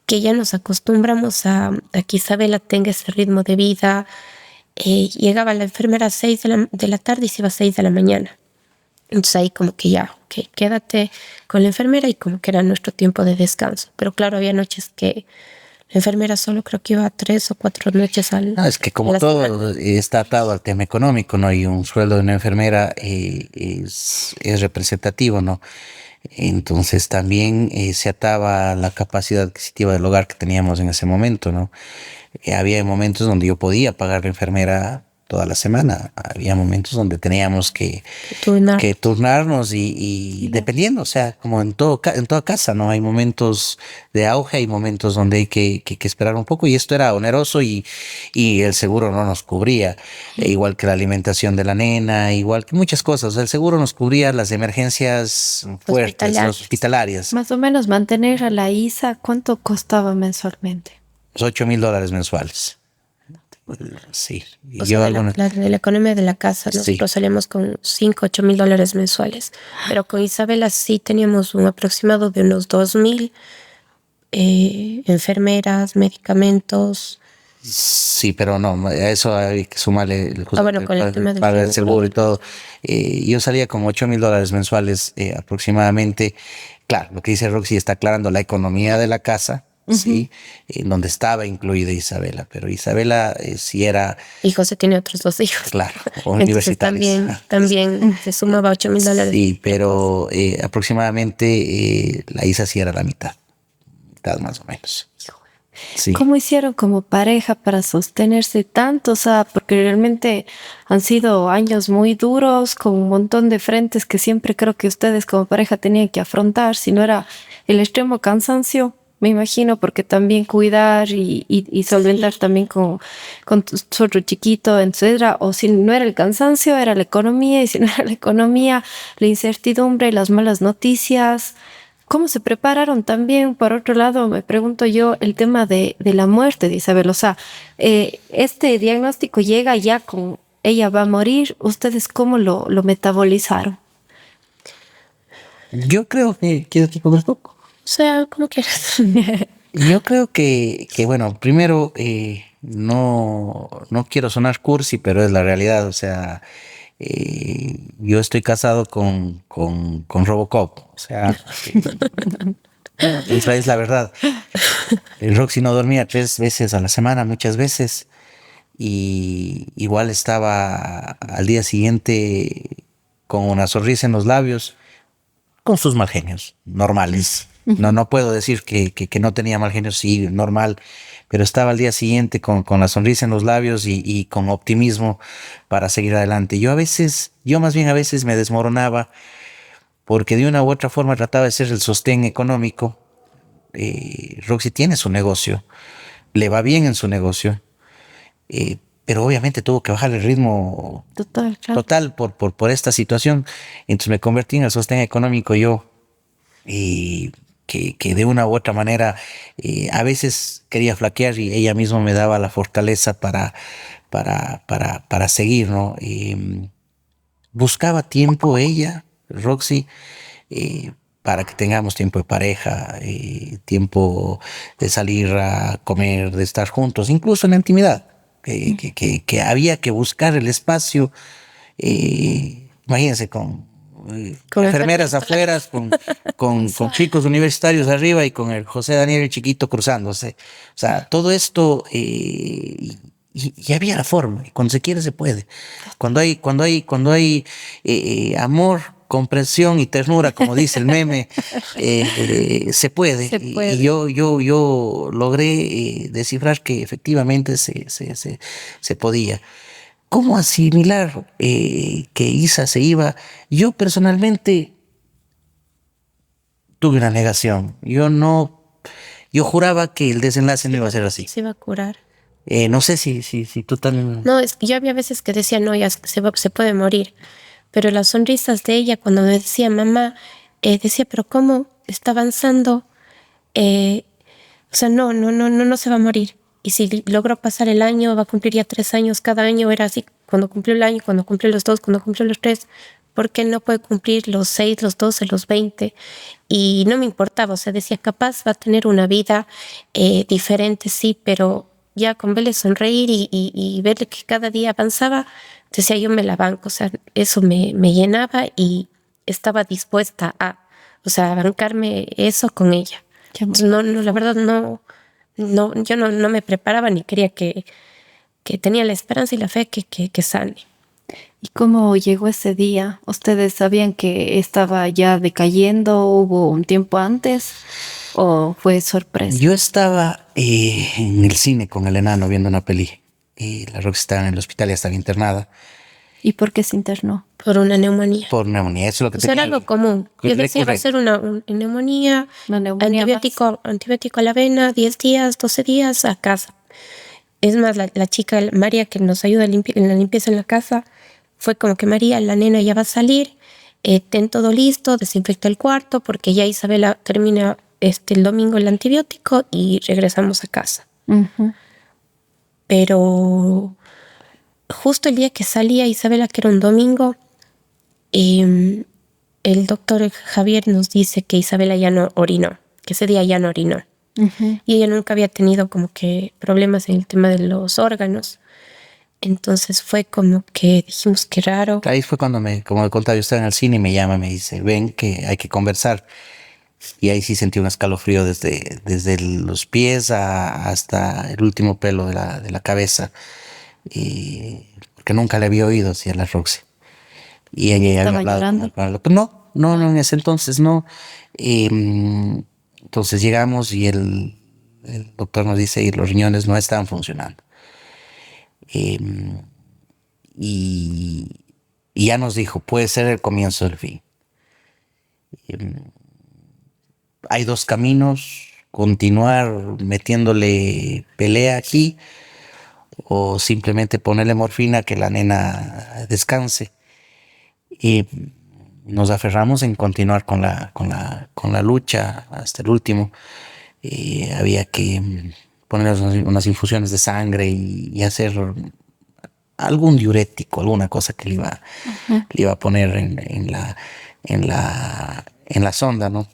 Que ya nos acostumbramos a que Isabela tenga ese ritmo de vida. Llegaba la enfermera a 6 de la tarde y se iba a 6 de la mañana. Entonces ahí como que ya, ok, quédate con la enfermera y como que era nuestro tiempo de descanso. Pero claro, había noches que la enfermera solo creo que iba 3 o 4 noches No, es que como todo está atado al tema económico, ¿no? Y un sueldo de una enfermera es representativo, ¿no? Entonces también se ataba a la capacidad adquisitiva del hogar que teníamos en ese momento, ¿no? Había momentos donde yo podía pagar la enfermera toda la semana. Había momentos donde teníamos que turnarnos y dependiendo, o sea, como en en toda casa, ¿no? Hay momentos de auge, hay momentos donde hay que esperar un poco y esto era oneroso y el seguro no nos cubría, igual que la alimentación de la nena, igual que muchas cosas. El seguro nos cubría las emergencias fuertes, las hospitalarias. Más o menos mantener a la Isa, ¿cuánto costaba mensualmente? $8,000 mensuales. Sí. Y O yo sea, de la economía de la casa, nosotros salíamos con $5,000, $8,000 mensuales. Pero con Isabela sí teníamos un aproximado de unos 2,000, enfermeras, medicamentos. Sí, pero no, a eso hay que sumarle Bueno, con el tema del para el seguro y todo. Yo salía con $8,000 mensuales aproximadamente. Claro, lo que dice Roxy está aclarando la economía de la casa, sí, donde estaba incluida Isabela, pero Isabela sí era. Y José tiene otros 2 hijos. Claro, Entonces universitarios. también se sumaba $8,000. Sí, pero aproximadamente la Isa sí era la mitad más o menos. Sí. ¿Cómo hicieron como pareja para sostenerse tanto? O sea, porque realmente han sido años muy duros, con un montón de frentes que siempre creo que ustedes como pareja tenían que afrontar, si no era el extremo cansancio, me imagino, porque también cuidar y solventar también con su otro chiquito, etcétera, o si no era el cansancio, era la economía, y si no era la economía, la incertidumbre, las malas noticias. ¿Cómo se prepararon también? Por otro lado, me pregunto yo el tema de la muerte de Isabel. O sea, este diagnóstico llega ya con ella va a morir. ¿Ustedes cómo lo metabolizaron? Yo creo que ¿quieres que comer poco? O sea, como quieras. Yo creo bueno, primero, no quiero sonar cursi, pero es la realidad. O sea, yo estoy casado con Robocop. O sea, esa es la verdad. Roxy no dormía 3 veces a la semana, muchas veces. Y igual estaba al día siguiente con una sonrisa en los labios, con sus mal genios normales. No puedo decir que no tenía mal genio, sí, normal, pero estaba al día siguiente con la sonrisa en los labios y con optimismo para seguir adelante. Yo más bien a veces me desmoronaba porque de una u otra forma trataba de ser el sostén económico. Roxy tiene su negocio, le va bien en su negocio, pero obviamente tuvo que bajar el ritmo total por esta situación. Entonces me convertí en el sostén económico yo. Que de una u otra manera a veces quería flaquear y ella misma me daba la fortaleza para seguir, ¿no? Buscaba tiempo ella, Roxy, para que tengamos tiempo de pareja, tiempo de salir a comer, de estar juntos, incluso en la intimidad, que había que buscar el espacio, imagínense con enfermeras afuera, con chicos universitarios arriba y con el José Daniel el chiquito cruzándose. O sea, todo esto y había la forma. Y cuando se quiere se puede. Cuando hay amor, comprensión y ternura, como dice el meme, se puede. Y yo logré descifrar que efectivamente se podía. ¿Cómo asimilar que Isa se iba? Yo personalmente tuve una negación. Yo juraba que el desenlace no iba a ser así. Se iba a curar. No sé si tú también. No, es que yo había veces que decía, no, ya se puede morir. Pero las sonrisas de ella cuando me decía, mamá, decía, pero ¿cómo? Está avanzando. O sea, no se va a morir. Y si logró pasar el año, va a cumplir ya 3 años. Cada año era así. Cuando cumplió el año, cuando cumplió los 2, cuando cumplió los 3. Porque no puede cumplir los 6, los 12, los 20. Y no me importaba. O sea, decía, capaz va a tener una vida diferente, sí, pero ya con verle sonreír y verle que cada día avanzaba, decía, yo me la banco. O sea, eso me llenaba y estaba dispuesta a, o sea, bancarme eso con ella. No, la verdad no, yo no me preparaba ni quería que tenía la esperanza y la fe que sane. ¿Y cómo llegó ese día? ¿Ustedes sabían que estaba ya decayendo? ¿Hubo un tiempo antes? ¿O fue sorpresa? Yo estaba en el cine con el enano viendo una peli. La Roxy estaba en el hospital, ya estaba internada. ¿Y por qué se internó? Por una neumonía. Por neumonía, eso es lo que O sea, era tenía. algo común. Yo decía, va a Recurrente. ser una neumonía, Una neumonía antibiótico a la avena, 10 días, 12 días a casa. Es más, la chica María que nos ayuda en la limpieza en la casa, fue como que María, la nena ya va a salir, ten todo listo, desinfecta el cuarto, porque ya Isabela termina el domingo el antibiótico y regresamos a casa. Ujú. Pero justo el día que salía Isabela, que era un domingo, el doctor Javier nos dice que Isabela ya no orinó, que ese día ya no orinó. Ujú. Y ella nunca había tenido como que problemas en el tema de los órganos. Entonces fue como que dijimos, qué raro. Ahí fue cuando como me contaba, yo estaba en el cine y me llama, me dice, ven que hay que conversar. Y ahí sí sentí un escalofrío desde los pies hasta el último pelo de la cabeza. Porque nunca le había oído así a la Roxy. Y ella ya había ¿Estaba llorando? No, en ese entonces no. Entonces llegamos y el doctor nos dice, y los riñones no estaban funcionando. Y, y ya nos dijo, puede ser el comienzo del fin. Hay dos caminos, continuar metiéndole pelea aquí o simplemente ponerle morfina que la nena descanse. Y nos aferramos en continuar con la lucha hasta el último. Había que poner unas infusiones de sangre y hacer algún diurético, alguna cosa que le iba a poner en la sonda, ¿no?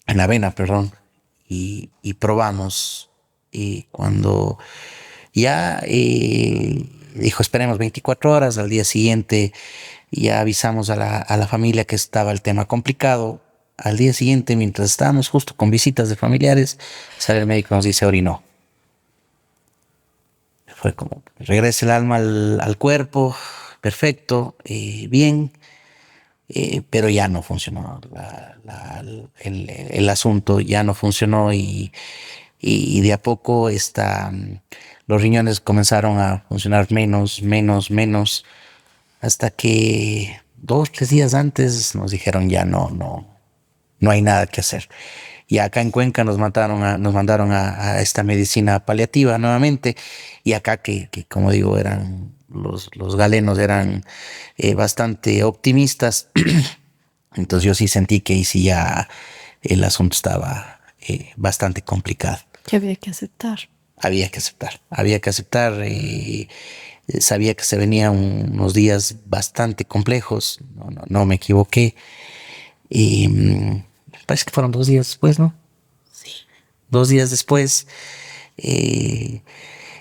En la vena, perdón. Y probamos. Y cuando ya dijo, esperemos 24 horas, al día siguiente ya avisamos a la familia que estaba el tema complicado. Al día siguiente, mientras estábamos justo con visitas de familiares, sale el médico y nos dice, orinó. Fue como, regrese el alma al cuerpo, perfecto, bien, pero ya no funcionó. El asunto ya no funcionó y de a poco los riñones comenzaron a funcionar menos, hasta que 2, 3 días antes nos dijeron ya no hay nada que hacer. Y acá en Cuenca nos mandaron a esta medicina paliativa nuevamente. Y acá que como digo, los galenos eran bastante optimistas. Entonces yo sí sentí que ahí sí ya el asunto estaba bastante complicado. Que había que aceptar. Había que aceptar. Sabía que se venían unos días bastante complejos. No me equivoqué. Y parece que fueron 2 días después, ¿no? Sí. 2 días después,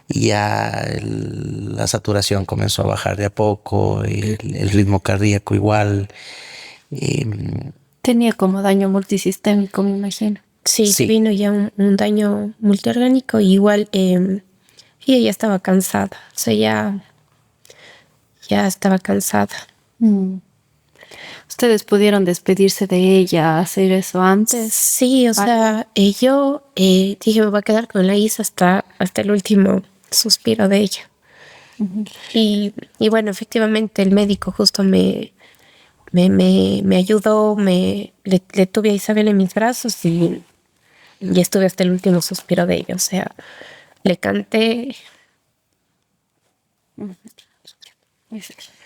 ya la saturación comenzó a bajar de a poco, el ritmo cardíaco igual. Tenía como daño multisistémico, me imagino. Sí, Sí. vino ya un daño multiorgánico y igual y ella estaba cansada, o sea, ya estaba cansada. Mm. ¿Ustedes pudieron despedirse de ella, hacer eso antes? Sí, o sea, yo dije, me voy a quedar con la Isa hasta el último suspiro de ella. Y bueno, efectivamente el médico justo me ayudó, le tuve a Isabel en mis brazos y estuve hasta el último suspiro de ella. O sea, le canté.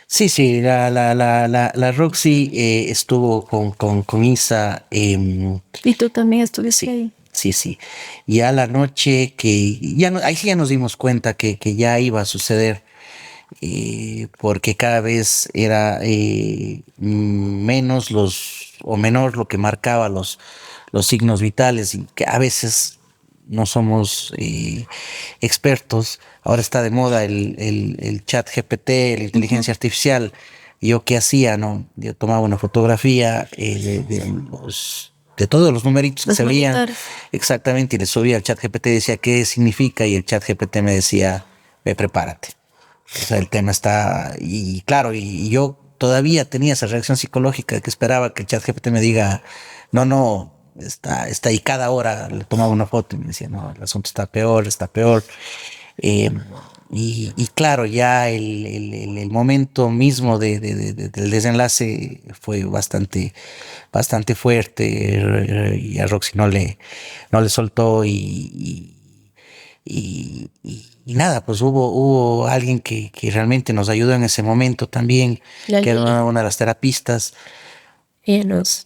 Sí, la Roxy estuvo con Isa. ¿Y tú también estuviste ahí? Sí. Ya la noche que ahí sí ya nos dimos cuenta que ya iba a suceder, porque cada vez era menos o menor lo que marcaba los signos vitales y que a veces no somos expertos. Ahora está de moda el chat GPT, la inteligencia artificial. Yo qué hacía, ¿no? Yo tomaba una fotografía de todos los numeritos que Los se veían. monitores. Exactamente, y le subía al chat GPT, decía qué significa, y el chat GPT me decía, ve, prepárate. O sea, el tema está, y claro, y yo todavía tenía esa reacción psicológica que esperaba que el chat GPT me diga, no, está, y cada hora le tomaba una foto y me decía, no, el asunto está peor. Y claro, ya el momento mismo del desenlace fue bastante fuerte, y a Roxy no le soltó y nada, pues hubo alguien que realmente nos ayudó en ese momento también, La que era Lili. una de las terapistas. Ella nos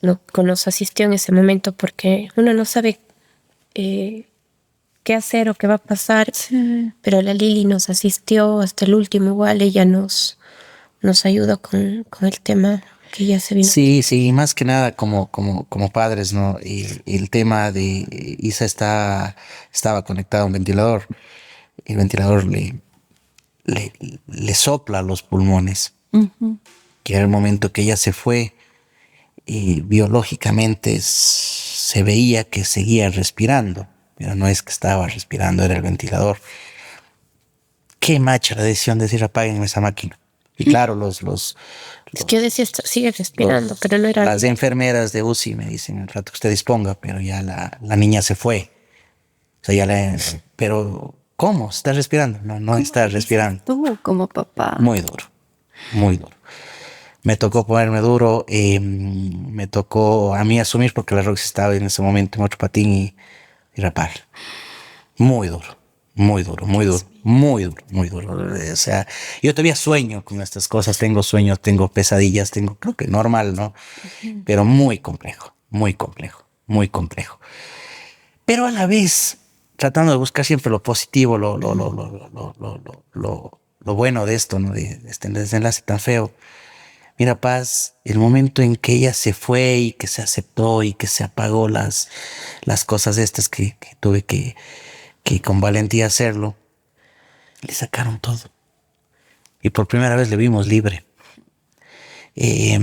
asistió en ese momento porque uno no sabe qué hacer o qué va a pasar, Sí. pero la Lili nos asistió hasta el último igual, ella nos ayudó con el tema que ya se vino. Sí, sí, más que nada como padres, ¿no? Y el tema de Isa estaba conectada a un ventilador. El ventilador le, le sopla los pulmones, Ujú. que era el momento que ella se fue y biológicamente se veía que seguía respirando, pero no es que estaba respirando, era el ventilador. Qué macha la decisión de decir apaguen esa máquina. Y claro, Es que yo decía, sigue respirando, pero no era. las enfermeras de UCI me dicen el rato que usted disponga, pero ya la niña se fue. O sea, pero ¿cómo? ¿Está respirando? No, no está respirando. Tú como papá. Muy duro, muy duro. Me tocó ponerme duro, me tocó a mí asumir porque la Roxy estaba en ese momento en otro patín y rapar. Muy duro, muy duro, muy duro, muy duro, muy duro. O sea, yo todavía sueño con estas cosas, tengo sueños, tengo pesadillas, creo que normal, ¿no? Pero muy complejo, muy complejo, muy complejo. Pero a la vez, tratando de buscar siempre lo positivo, lo bueno de esto, ¿no? De este desenlace tan feo. Mira, Paz, el momento en que ella se fue y que se aceptó y que se apagó las cosas estas que tuve que con valentía hacerlo, le sacaron todo. Y por primera vez le vimos libre. Eh,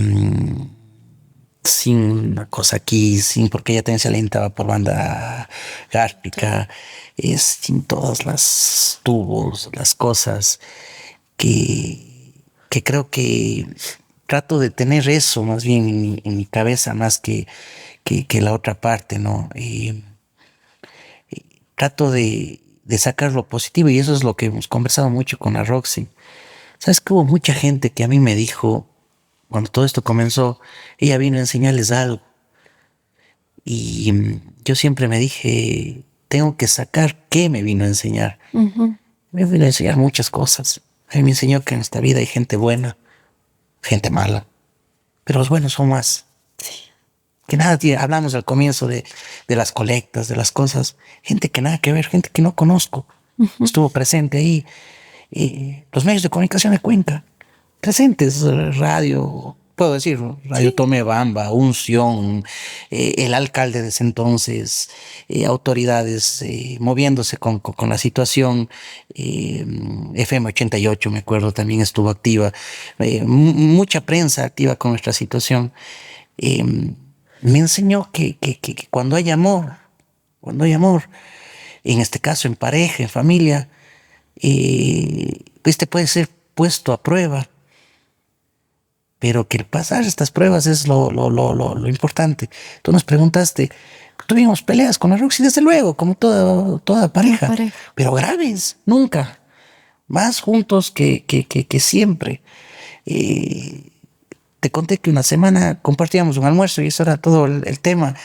sin una cosa aquí, sin porque ella también se alentaba por banda gárpica, sin todas las tubos, las cosas que creo que trato de tener eso más bien en mi cabeza más que la otra parte, ¿no? Trato de sacar lo positivo y eso es lo que hemos conversado mucho con la Roxy. Sabes que hubo mucha gente que a mí me dijo, cuando todo esto comenzó, ella vino a enseñarles algo. Y yo siempre me dije, tengo que sacar qué me vino a enseñar. Ujú. Me vino a enseñar muchas cosas. A mí me enseñó que en esta vida hay gente buena, gente mala, pero los buenos son más. Que nada tiene, hablamos al comienzo de las colectas, de las cosas, gente que nada que ver, gente que no conozco, estuvo presente ahí. Los medios de comunicación de Cuenca, presentes, radio, puedo decir, ¿no? Radio Tome Bamba, Unción, el alcalde de ese entonces, autoridades moviéndose con la situación, FM 88 me acuerdo también estuvo activa, mucha prensa activa con nuestra situación. Me enseñó que cuando hay amor, en este caso en pareja, en familia, pues te puede ser puesto a prueba, pero que el pasar estas pruebas es lo importante. Tú nos preguntaste, tuvimos peleas con la Roxy, desde luego, como toda pareja, pero graves, nunca, más juntos que siempre. Te conté que una semana compartíamos un almuerzo y eso era todo el tema.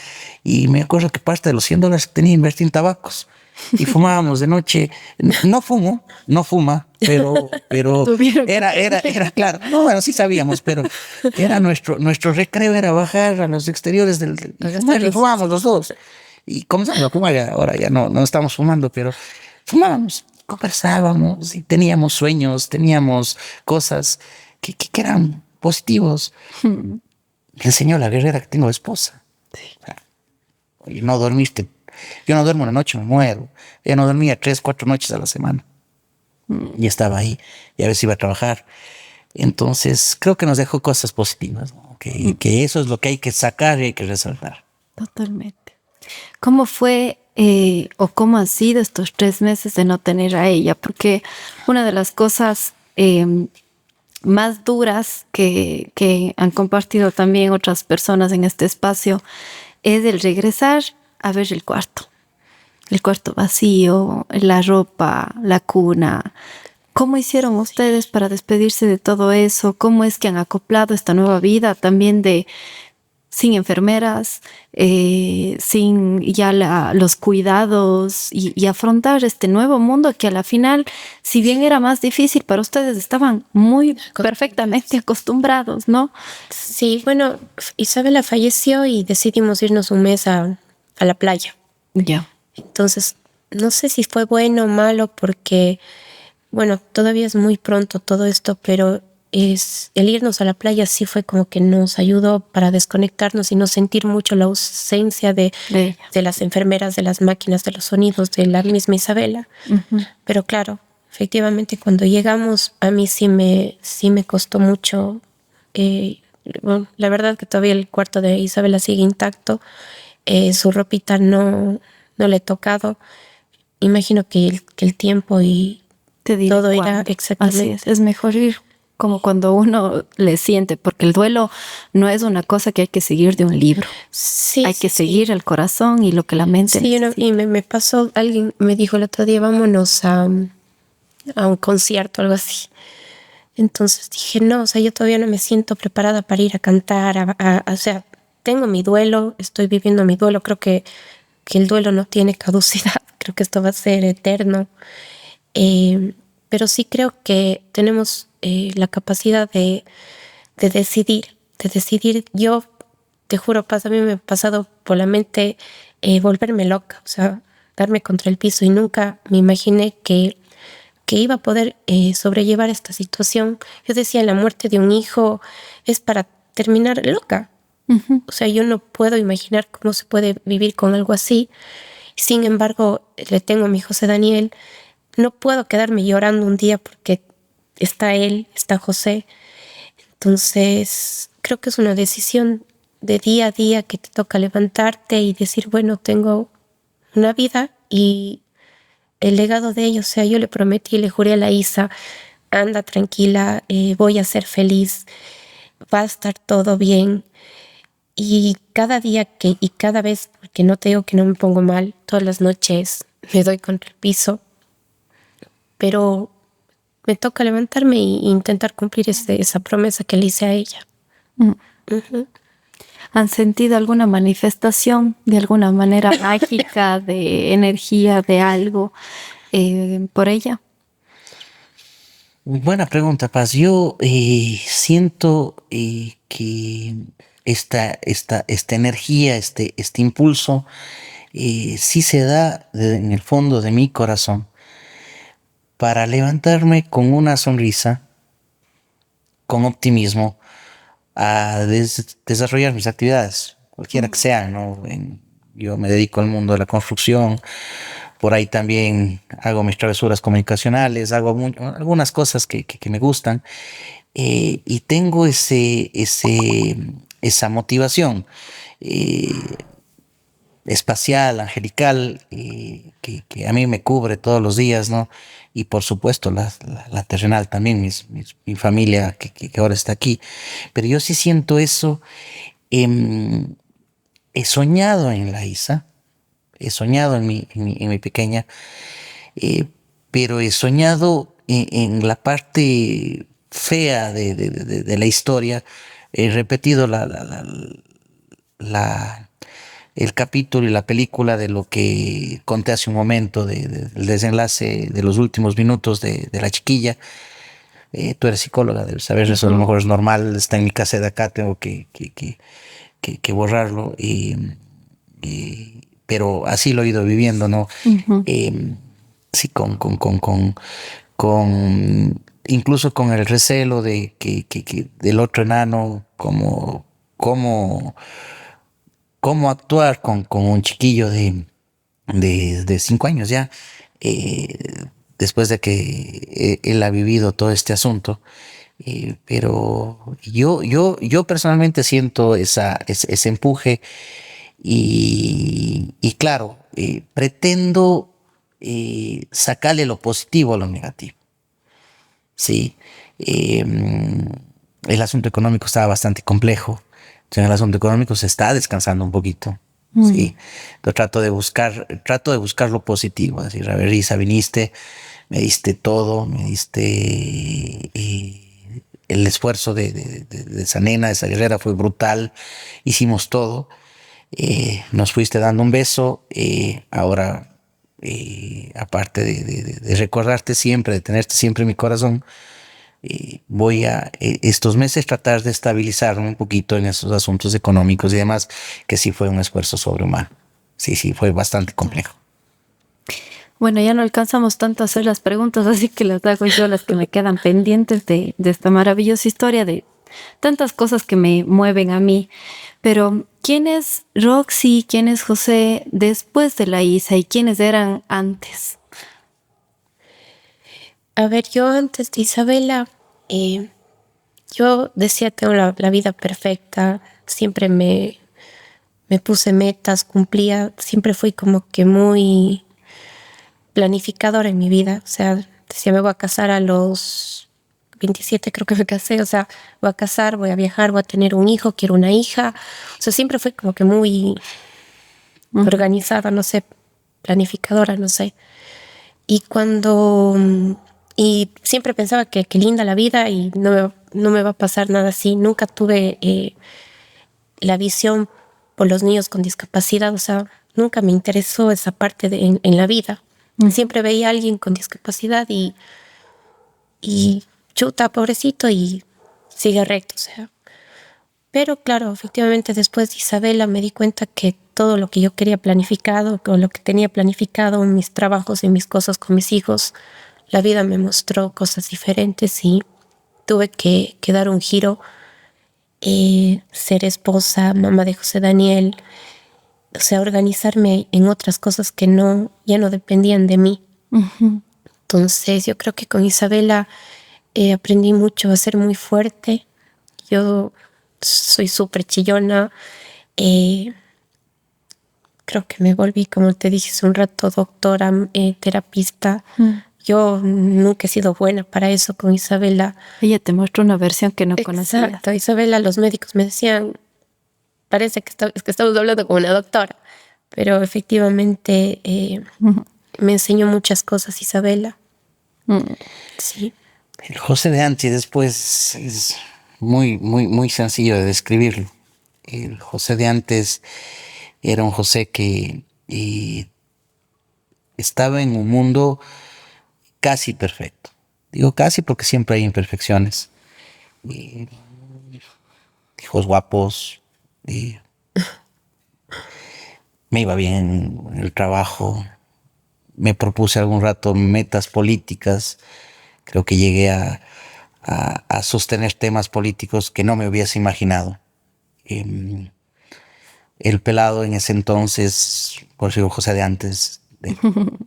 Y me acuerdo que parte de los $100 que tenía invertí en tabacos. Y fumábamos de noche. No fuma, pero era claro. No, bueno, sí sabíamos, pero era nuestro recreo era bajar a los exteriores del y fumábamos los dos. Y comenzamos a fumar, ahora ya no estamos fumando, pero fumábamos, conversábamos y teníamos sueños, teníamos cosas que eran positivos. Me enseñó la guerrera que tengo de esposa. O sea, y no dormiste. Yo no duermo una noche, me muero. Ella no dormía 3-4 noches a la semana. Y estaba ahí. Y a veces iba a trabajar. Entonces, creo que nos dejó cosas positivas, ¿no? Que eso es lo que hay que sacar y hay que resaltar. Totalmente. ¿Cómo fue o cómo han sido estos 3 meses de no tener a ella? Porque una de las cosas más duras que han compartido también otras personas en este espacio es el regresar a ver el cuarto vacío, la ropa, la cuna, ¿Cómo hicieron ustedes para despedirse de todo eso? ¿Cómo es que han acoplado esta nueva vida también de sin enfermeras, sin ya los cuidados y afrontar este nuevo mundo que a la final, si bien era más difícil para ustedes, estaban muy perfectamente acostumbrados, ¿no? Sí, bueno, Isabela falleció y decidimos irnos un mes a la playa. Ya. Entonces, no sé si fue bueno o malo porque, bueno, todavía es muy pronto todo esto, pero el irnos a la playa sí fue como que nos ayudó para desconectarnos y no sentir mucho la ausencia de las enfermeras, de las máquinas, de los sonidos, de la misma Isabela. Uh-huh. Pero claro, efectivamente cuando llegamos a mí sí me costó mucho. Bueno, la verdad que todavía el cuarto de Isabela sigue intacto. Su ropita no le he tocado. Imagino que el tiempo y te diré todo cuándo. irá exactamente. Así es mejor ir como cuando uno le siente, porque el duelo no es una cosa que hay que seguir de un libro. Sí, hay que seguir el corazón y lo que la mente necesita. Y me pasó, alguien me dijo el otro día, vámonos a un concierto, algo así. Entonces dije, no, o sea, yo todavía no me siento preparada para ir a cantar, o sea, tengo mi duelo, estoy viviendo mi duelo, creo que el duelo no tiene caducidad, creo que esto va a ser eterno. Pero sí creo que tenemos la capacidad de decidir. Yo te juro, a mí me ha pasado por la mente volverme loca, o sea, darme contra el piso y nunca me imaginé que iba a poder sobrellevar esta situación. Yo decía, la muerte de un hijo es para terminar loca. Uh-huh. O sea, yo no puedo imaginar cómo se puede vivir con algo así. Sin embargo, le tengo a mi José Daniel. No puedo quedarme llorando un día porque está él, está José. Entonces, creo que es una decisión de día a día que te toca levantarte y decir, bueno, tengo una vida y el legado de ellos, o sea, yo le prometí, le juré a la Isa, anda tranquila, voy a ser feliz, va a estar todo bien. Y cada día y cada vez, porque no te digo que no me pongo mal, todas las noches me doy contra el piso, pero me toca levantarme e intentar cumplir esa promesa que le hice a ella. Uh-huh. ¿Han sentido alguna manifestación de alguna manera mágica, de energía, de algo por ella? Buena pregunta, Paz. Yo siento que esta energía, este impulso, sí se da en el fondo de mi corazón para levantarme con una sonrisa, con optimismo, a desarrollar mis actividades, cualquiera que sea, ¿no? Yo me dedico al mundo de la construcción, por ahí también hago mis travesuras comunicacionales, hago algunas cosas que me gustan, y tengo esa motivación espacial, angelical, que a mí me cubre todos los días, ¿no? Y por supuesto la terrenal también, mi familia que ahora está aquí. Pero yo sí siento eso. He soñado en la Isa, he soñado en mi pequeña, pero he soñado en la parte fea de la historia. He repetido el capítulo y la película de lo que conté hace un momento, del desenlace de los últimos minutos de la chiquilla. Tú eres psicóloga, debes saber eso, a lo mejor es normal, está en mi casa de acá, tengo que borrarlo, pero así lo he ido viviendo, ¿no? Uh-huh. Sí, incluso con el recelo de que del otro enano, cómo actuar con un chiquillo de 5 años ya, después de que él ha vivido todo este asunto. Pero yo personalmente siento ese empuje y claro, pretendo sacarle lo positivo a lo negativo. Sí, el asunto económico estaba bastante complejo. En el asunto económico se está descansando un poquito. Sí, entonces trato de buscar lo positivo, es decir, a ver, Isa, viniste, me diste todo, me diste el esfuerzo de esa nena, de esa guerrera fue brutal, hicimos todo, nos fuiste dando un beso, ahora aparte de recordarte siempre, de tenerte siempre en mi corazón, voy a estos meses tratar de estabilizarme un poquito en esos asuntos económicos y demás, que sí fue un esfuerzo sobrehumano. Sí, fue bastante complejo. Bueno, ya no alcanzamos tanto a hacer las preguntas, así que las hago yo las que me quedan pendientes de esta maravillosa historia, de tantas cosas que me mueven a mí. Pero, ¿quién es Roxy? ¿Quién es José después de la Isa? ¿Y quiénes eran antes? A ver, yo antes de Isabela, yo decía tengo la vida perfecta, siempre me puse metas, cumplía, siempre fui como que muy planificadora en mi vida. O sea, decía me voy a casar a los 27, creo que me casé. O sea, voy a casar, voy a viajar, voy a tener un hijo, quiero una hija. O sea, siempre fui como que muy organizada, no sé, planificadora, no sé. Y y siempre pensaba que linda la vida y no me va a pasar nada así. Nunca tuve la visión por los niños con discapacidad. O sea, nunca me interesó esa parte en la vida. Siempre veía a alguien con discapacidad y chuta, pobrecito, y sigue recto, o sea. Pero claro, efectivamente después de Isabela me di cuenta que todo lo que yo quería planificado, con lo que tenía planificado en mis trabajos y mis cosas con mis hijos, la vida me mostró cosas diferentes y tuve que dar un giro, ser esposa, mamá de José Daniel, o sea, organizarme en otras cosas que ya no dependían de mí. Entonces yo creo que con Isabela aprendí mucho a ser muy fuerte. Yo soy súper chillona. Creo que me volví, como te dije hace un rato, doctora, terapista. Yo nunca he sido buena para eso con Isabela. Ella te muestra una versión que no conocía. Exacto, Isabela, los médicos me decían, parece que estamos hablando con una doctora, pero efectivamente me enseñó muchas cosas Isabela. Sí. El José de antes después es muy sencillo de describirlo. El José de antes era un José que estaba en un mundo casi perfecto. Digo casi porque siempre hay imperfecciones. Hijos guapos, me iba bien en el trabajo, me propuse algún rato metas políticas, creo que llegué a sostener temas políticos que no me hubiese imaginado. El pelado en ese entonces, por decirlo José de antes, de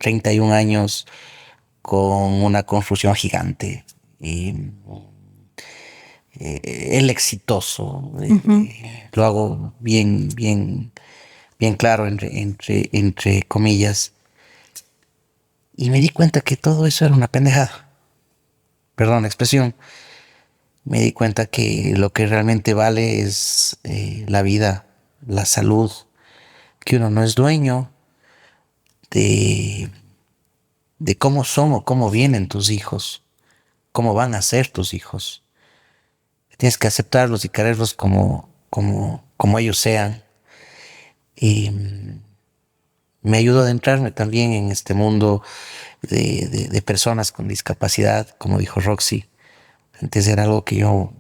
31 años, con una construcción gigante. El exitoso, lo hago bien claro entre comillas. Y me di cuenta que todo eso era una pendejada. Perdón la expresión. Me di cuenta que lo que realmente vale es la vida, la salud, que uno no es dueño de, de cómo son o cómo vienen tus hijos, cómo van a ser tus hijos. Tienes que aceptarlos y quererlos como ellos sean. Y me ayudó a adentrarme también en este mundo de personas con discapacidad, como dijo Roxy. Antes era algo que yo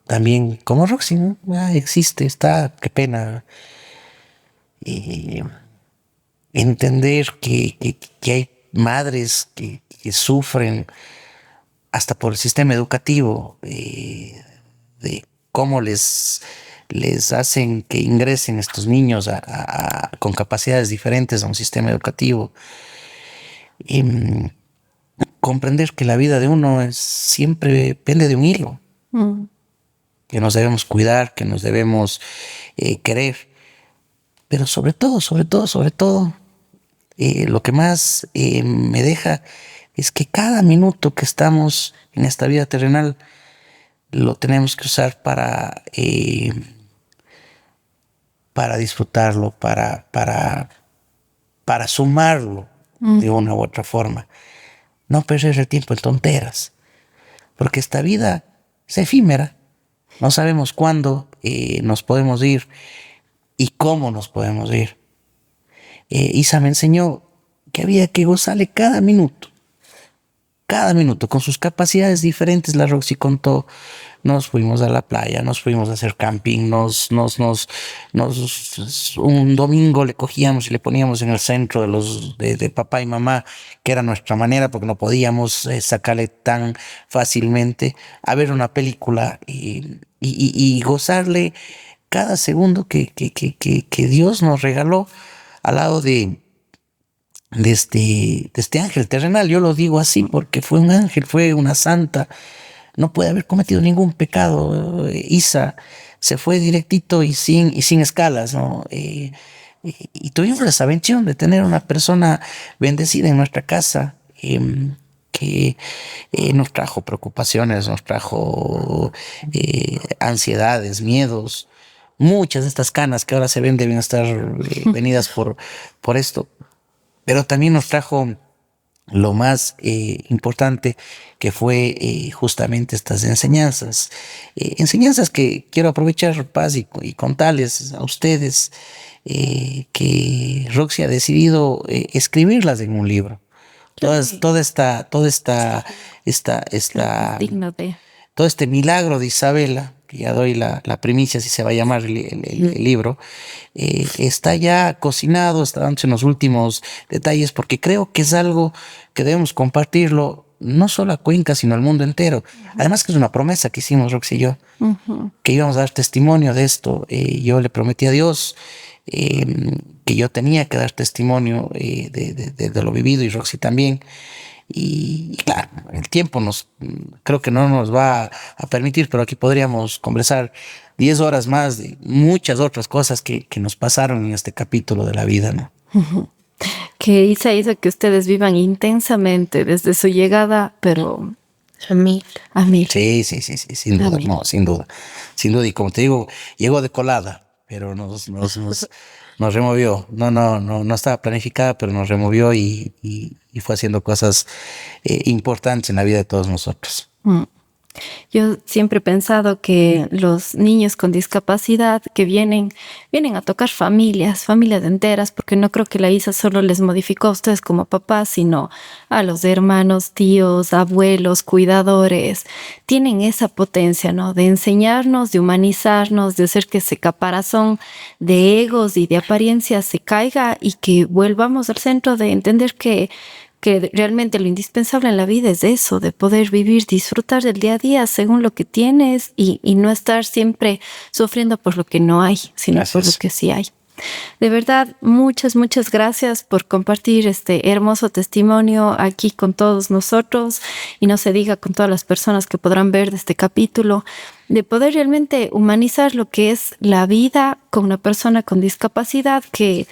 también, como Roxy, ¿no? Existe, está, qué pena. Y entender que hay madres que sufren hasta por el sistema educativo, de cómo les hacen que ingresen estos niños con capacidades diferentes a un sistema educativo. Y comprender que la vida de uno siempre pende de un hilo, que nos debemos cuidar, que nos debemos querer, pero sobre todo, lo que más me deja es que cada minuto que estamos en esta vida terrenal lo tenemos que usar para disfrutarlo, para sumarlo de una u otra forma. no perder el tiempo en tonteras, porque esta vida es efímera. No sabemos cuándo nos podemos ir y cómo nos podemos ir. Isa me enseñó que había que gozarle cada minuto, con sus capacidades diferentes. La Roxy contó, nos fuimos a la playa, nos fuimos a hacer camping, un domingo le cogíamos y le poníamos en el centro de papá y mamá, que era nuestra manera, porque no podíamos sacarle tan fácilmente, a ver una película y gozarle cada segundo que Dios nos regaló al lado de este ángel terrenal. Yo lo digo así porque fue un ángel, fue una santa, no puede haber cometido ningún pecado. Isa se fue directito y sin escalas, ¿no? Y tuvimos esa bendición de tener una persona bendecida en nuestra casa, que nos trajo preocupaciones, nos trajo ansiedades, miedos. Muchas de estas canas que ahora se ven deben estar venidas por esto. Pero también nos trajo lo más importante, que fue justamente estas enseñanzas. Enseñanzas que quiero aprovechar, Paz, y contarles a ustedes que Roxy ha decidido escribirlas en un libro. Toda esta Digno de. todo este milagro de Isabela, que ya doy la primicia, si se va a llamar el libro, está ya cocinado, está dándose en los últimos detalles, porque creo que es algo que debemos compartirlo, no solo a Cuenca, sino al mundo entero. Además que es una promesa que hicimos, Roxy y yo, que íbamos a dar testimonio de esto. Yo le prometí a Dios que yo tenía que dar testimonio de lo vivido, y Roxy también. Y claro, el tiempo creo que no nos va a permitir, pero aquí podríamos conversar 10 horas más de muchas otras cosas que nos pasaron en este capítulo de la vida, ¿no? Que Isa hizo que ustedes vivan intensamente desde su llegada, pero A mí. a mí. Sí, sin duda, no, sin duda. Y como te digo, llegó de colada, pero nos removió. No estaba planificada, pero nos removió y fue haciendo cosas importantes en la vida de todos nosotros. Yo siempre he pensado que los niños con discapacidad que vienen a tocar familias enteras, porque no creo que la ISA solo les modificó a ustedes como papás, sino a los hermanos, tíos, abuelos, cuidadores. Tienen esa potencia, ¿no? De enseñarnos, de humanizarnos, de hacer que ese caparazón de egos y de apariencias se caiga y que volvamos al centro de entender que realmente lo indispensable en la vida es eso, de poder vivir, disfrutar del día a día según lo que tienes y no estar siempre sufriendo por lo que no hay, sino por lo que sí hay. De verdad, muchas gracias por compartir este hermoso testimonio aquí con todos nosotros, y no se diga con todas las personas que podrán ver de este capítulo, de poder realmente humanizar lo que es la vida con una persona con discapacidad, que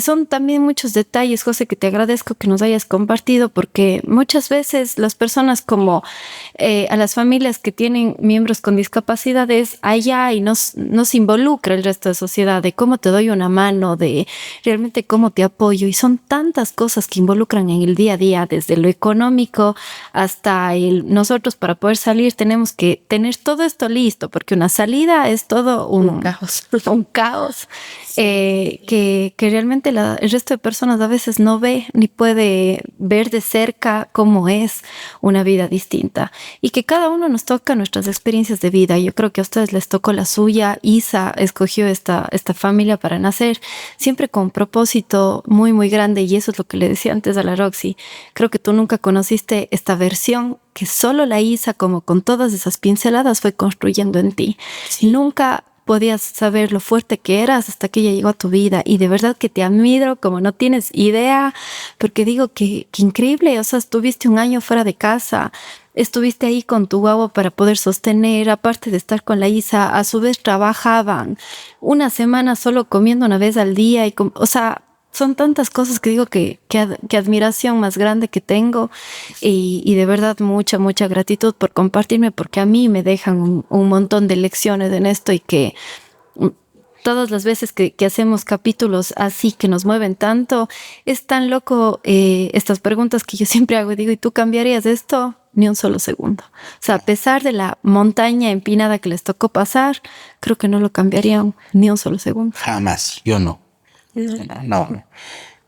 son también muchos detalles, José, que te agradezco que nos hayas compartido, porque muchas veces las personas como a las familias que tienen miembros con discapacidades allá y nos involucra el resto de sociedad, de cómo te doy una mano, de realmente cómo te apoyo, y son tantas cosas que involucran en el día a día, desde lo económico hasta nosotros para poder salir tenemos que tener todo esto listo, porque una salida es todo un caos que realmente el resto de personas a veces no ve ni puede ver de cerca cómo es una vida distinta, y que cada uno nos toca nuestras experiencias de vida. Yo creo que a ustedes les tocó la suya. Isa escogió esta familia para nacer siempre con un propósito muy grande, y eso es lo que le decía antes a la Roxy. Creo que tú nunca conociste esta versión que solo la Isa, como con todas esas pinceladas, fue construyendo en ti. Nunca podías saber lo fuerte que eras hasta que ella llegó a tu vida, y de verdad que te admiro como no tienes idea, porque digo que increíble. O sea, estuviste un año fuera de casa, estuviste ahí con tu guagua para poder sostener, aparte de estar con la Isa, a su vez trabajaban una semana solo comiendo una vez al día, o sea, son tantas cosas que digo que admiración más grande que tengo, y de verdad mucha gratitud por compartirme, porque a mí me dejan un montón de lecciones en esto, y que todas las veces que hacemos capítulos así que nos mueven tanto, es tan loco estas preguntas que yo siempre hago y digo, ¿y tú cambiarías esto? Ni un solo segundo. O sea, a pesar de la montaña empinada que les tocó pasar, creo que no lo cambiarían ni un solo segundo. Jamás, yo no. No.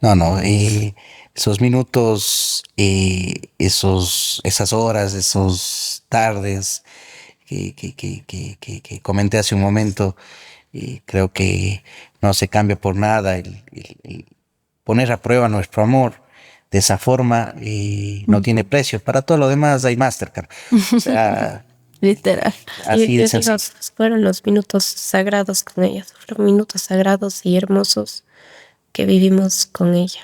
No. Esos minutos, esas horas, esos tardes que comenté hace un momento, creo que no se cambia por nada el poner a prueba nuestro amor. De esa forma no tiene precio. Para todo lo demás hay Mastercard. O sea, Literal. así de sencillo. Esos fueron los minutos sagrados con ella. Fueron minutos sagrados y hermosos que vivimos con ella.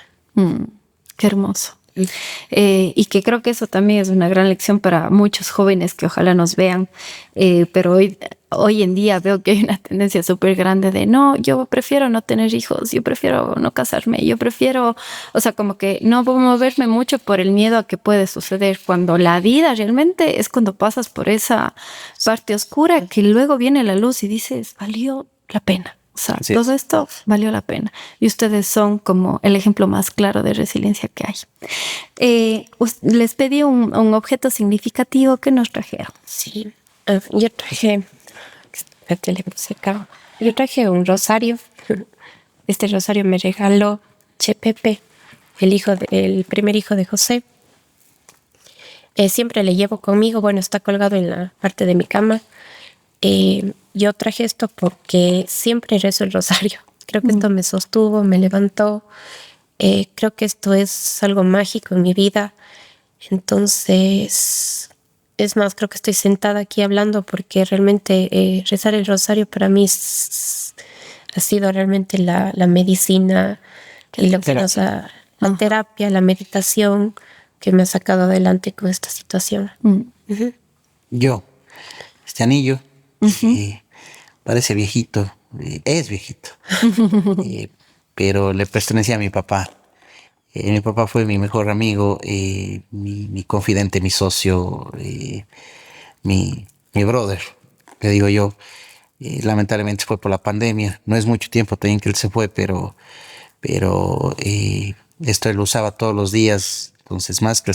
Qué hermoso. Y que creo que eso también es una gran lección para muchos jóvenes que ojalá nos vean, pero hoy en día veo que hay una tendencia súper grande de no, yo prefiero no tener hijos, yo prefiero no casarme, yo prefiero, o sea, como que no puedo moverme mucho por el miedo a que puede suceder, cuando la vida realmente es cuando pasas por esa parte oscura que luego viene la luz y dices, valió la pena. O sea, Sí. todo esto valió la pena. Y ustedes son como el ejemplo más claro de resiliencia que hay. Les pedí un objeto significativo que nos trajeron. Sí, yo traje, espérate, le puse acá. Yo traje un rosario. Este rosario me regaló Chepepe, el primer hijo de José. Siempre le llevo conmigo, bueno, está colgado en la parte de mi cama. Yo traje esto porque siempre rezo el rosario. Creo que esto me sostuvo, me levantó. Creo que esto es algo mágico en mi vida. Entonces, es más, creo que estoy sentada aquí hablando porque realmente rezar el rosario para mí ha sido realmente la medicina y lo que nos ha, la terapia, la meditación que me ha sacado adelante con esta situación. Yo, este anillo, parece viejito, es viejito, pero le pertenecía a mi papá. Mi papá fue mi mejor amigo, mi confidente, mi socio, mi brother, le digo yo. Lamentablemente fue por la pandemia. No es mucho tiempo también que él se fue, pero esto él lo usaba todos los días. Entonces, más que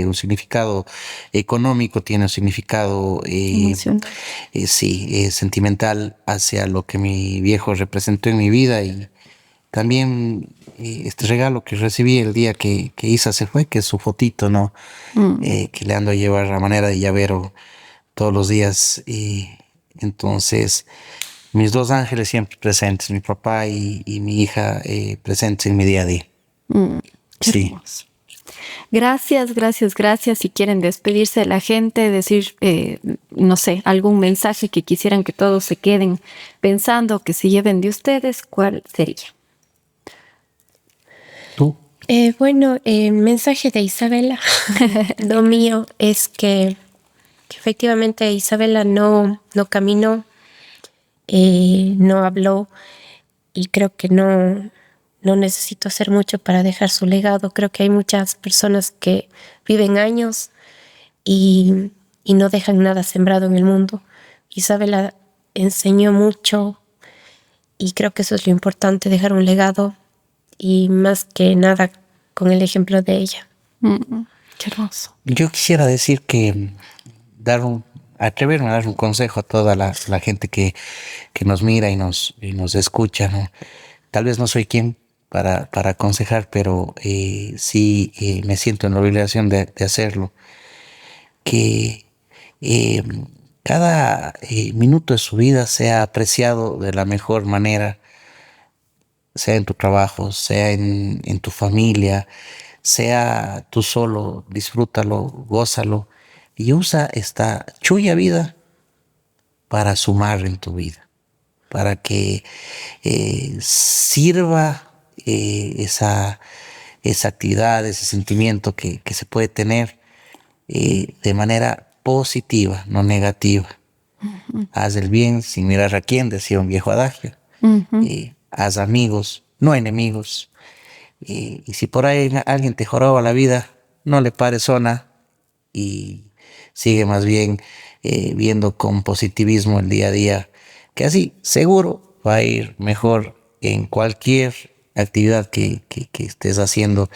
un significado económico, tiene un significado sentimental hacia lo que mi viejo representó en mi vida. Y también este regalo que recibí el día que Isa se fue, que es su fotito, ¿no? Que le ando a llevar a manera de llavero todos los días. Entonces, mis dos ángeles siempre presentes, mi papá y mi hija presentes en mi día a día. Sí. Hermoso. Gracias. Si quieren despedirse de la gente, decir, no sé, algún mensaje que quisieran que todos se queden pensando, que se lleven de ustedes, ¿cuál sería? ¿Tú? Bueno, el mensaje de Isabela, lo mío, es que efectivamente Isabela no caminó, no habló, y creo que no necesito hacer mucho para dejar su legado. Creo que hay muchas personas que viven años y no dejan nada sembrado en el mundo. Isabela enseñó mucho y creo que eso es lo importante, dejar un legado, y más que nada con el ejemplo de ella. Qué hermoso. Yo quisiera decir que atreverme a dar un consejo a toda la gente que nos mira y nos escucha, ¿no? Tal vez no soy quien para aconsejar, pero sí me siento en la obligación de hacerlo. Que cada minuto de su vida sea apreciado de la mejor manera, sea en tu trabajo, sea en tu familia, sea tú solo, disfrútalo, gózalo y usa esta chulla vida para sumar en tu vida, para que sirva esa actividad, ese sentimiento que se puede tener de manera positiva, no negativa. Haz el bien sin mirar a quién, decía un viejo adagio. Haz amigos, no enemigos. Y si por ahí alguien te joroba la vida, no le pares zona y sigue más bien viendo con positivismo el día a día, que así seguro va a ir mejor en cualquier actividad que estés haciendo,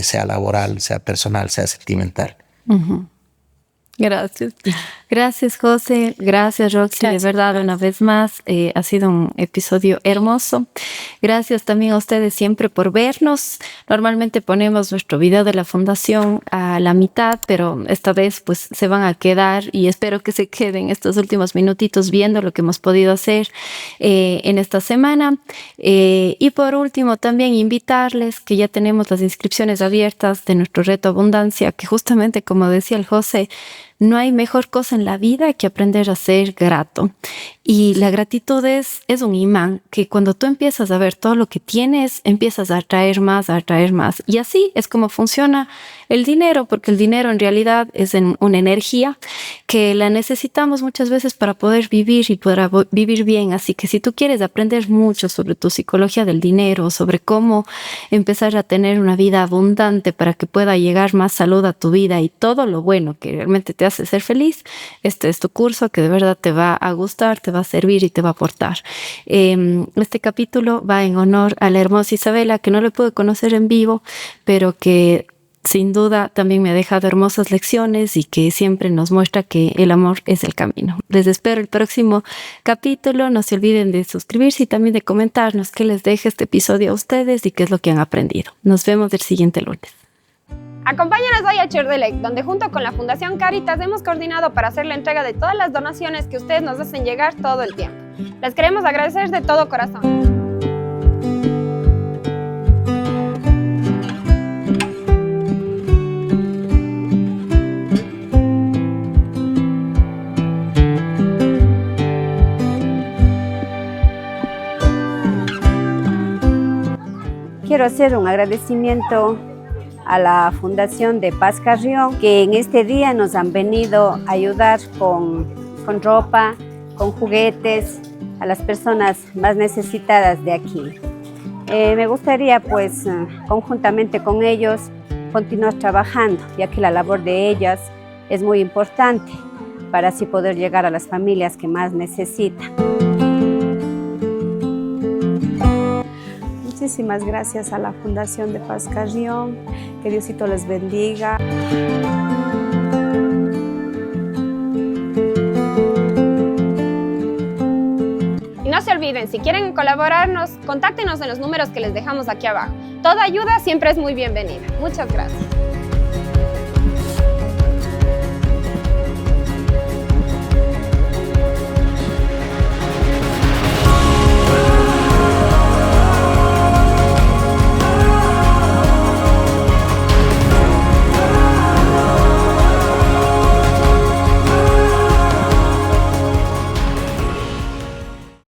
sea laboral, sea personal, sea sentimental. Uh-huh. Gracias. Gracias, José. Gracias, Roxy. Gracias. De verdad, una vez más, ha sido un episodio hermoso. Gracias también a ustedes siempre por vernos. Normalmente ponemos nuestro video de la fundación a la mitad, pero esta vez pues se van a quedar y espero que se queden estos últimos minutitos viendo lo que hemos podido hacer en esta semana. Y por último, también invitarles que ya tenemos las inscripciones abiertas de nuestro reto Abundancia, que justamente, como decía el José, no hay mejor cosa en la vida que aprender a ser grato. Y la gratitud es un imán que cuando tú empiezas a ver todo lo que tienes, empiezas a atraer más, a atraer más. Y así es como funciona el dinero, porque el dinero en realidad es una energía que la necesitamos muchas veces para poder vivir y para vivir bien. Así que si tú quieres aprender mucho sobre tu psicología del dinero, sobre cómo empezar a tener una vida abundante para que pueda llegar más salud a tu vida y todo lo bueno que realmente te hace ser feliz, este es tu curso que de verdad te va a gustar, te va a servir y te va a aportar. Este capítulo va en honor a la hermosa Isabela, que no le pude conocer en vivo, pero que sin duda también me ha dejado hermosas lecciones y que siempre nos muestra que el amor es el camino. Les espero el próximo capítulo. No se olviden de suscribirse y también de comentarnos qué les deja este episodio a ustedes y qué es lo que han aprendido. Nos vemos el siguiente lunes. Acompáñanos hoy a Chirdelec, donde junto con la Fundación Caritas hemos coordinado para hacer la entrega de todas las donaciones que ustedes nos hacen llegar todo el tiempo. Les queremos agradecer de todo corazón. Quiero hacer un agradecimiento a la Fundación de Paz Carrión, que en este día nos han venido a ayudar con ropa, con juguetes, a las personas más necesitadas de aquí. Me gustaría, pues, conjuntamente con ellos, continuar trabajando, ya que la labor de ellas es muy importante para así poder llegar a las familias que más necesitan. Muchísimas gracias a la Fundación de Paz Carrión, que Diosito les bendiga. Y no se olviden, si quieren colaborarnos, contáctenos en los números que les dejamos aquí abajo. Toda ayuda siempre es muy bienvenida. Muchas gracias.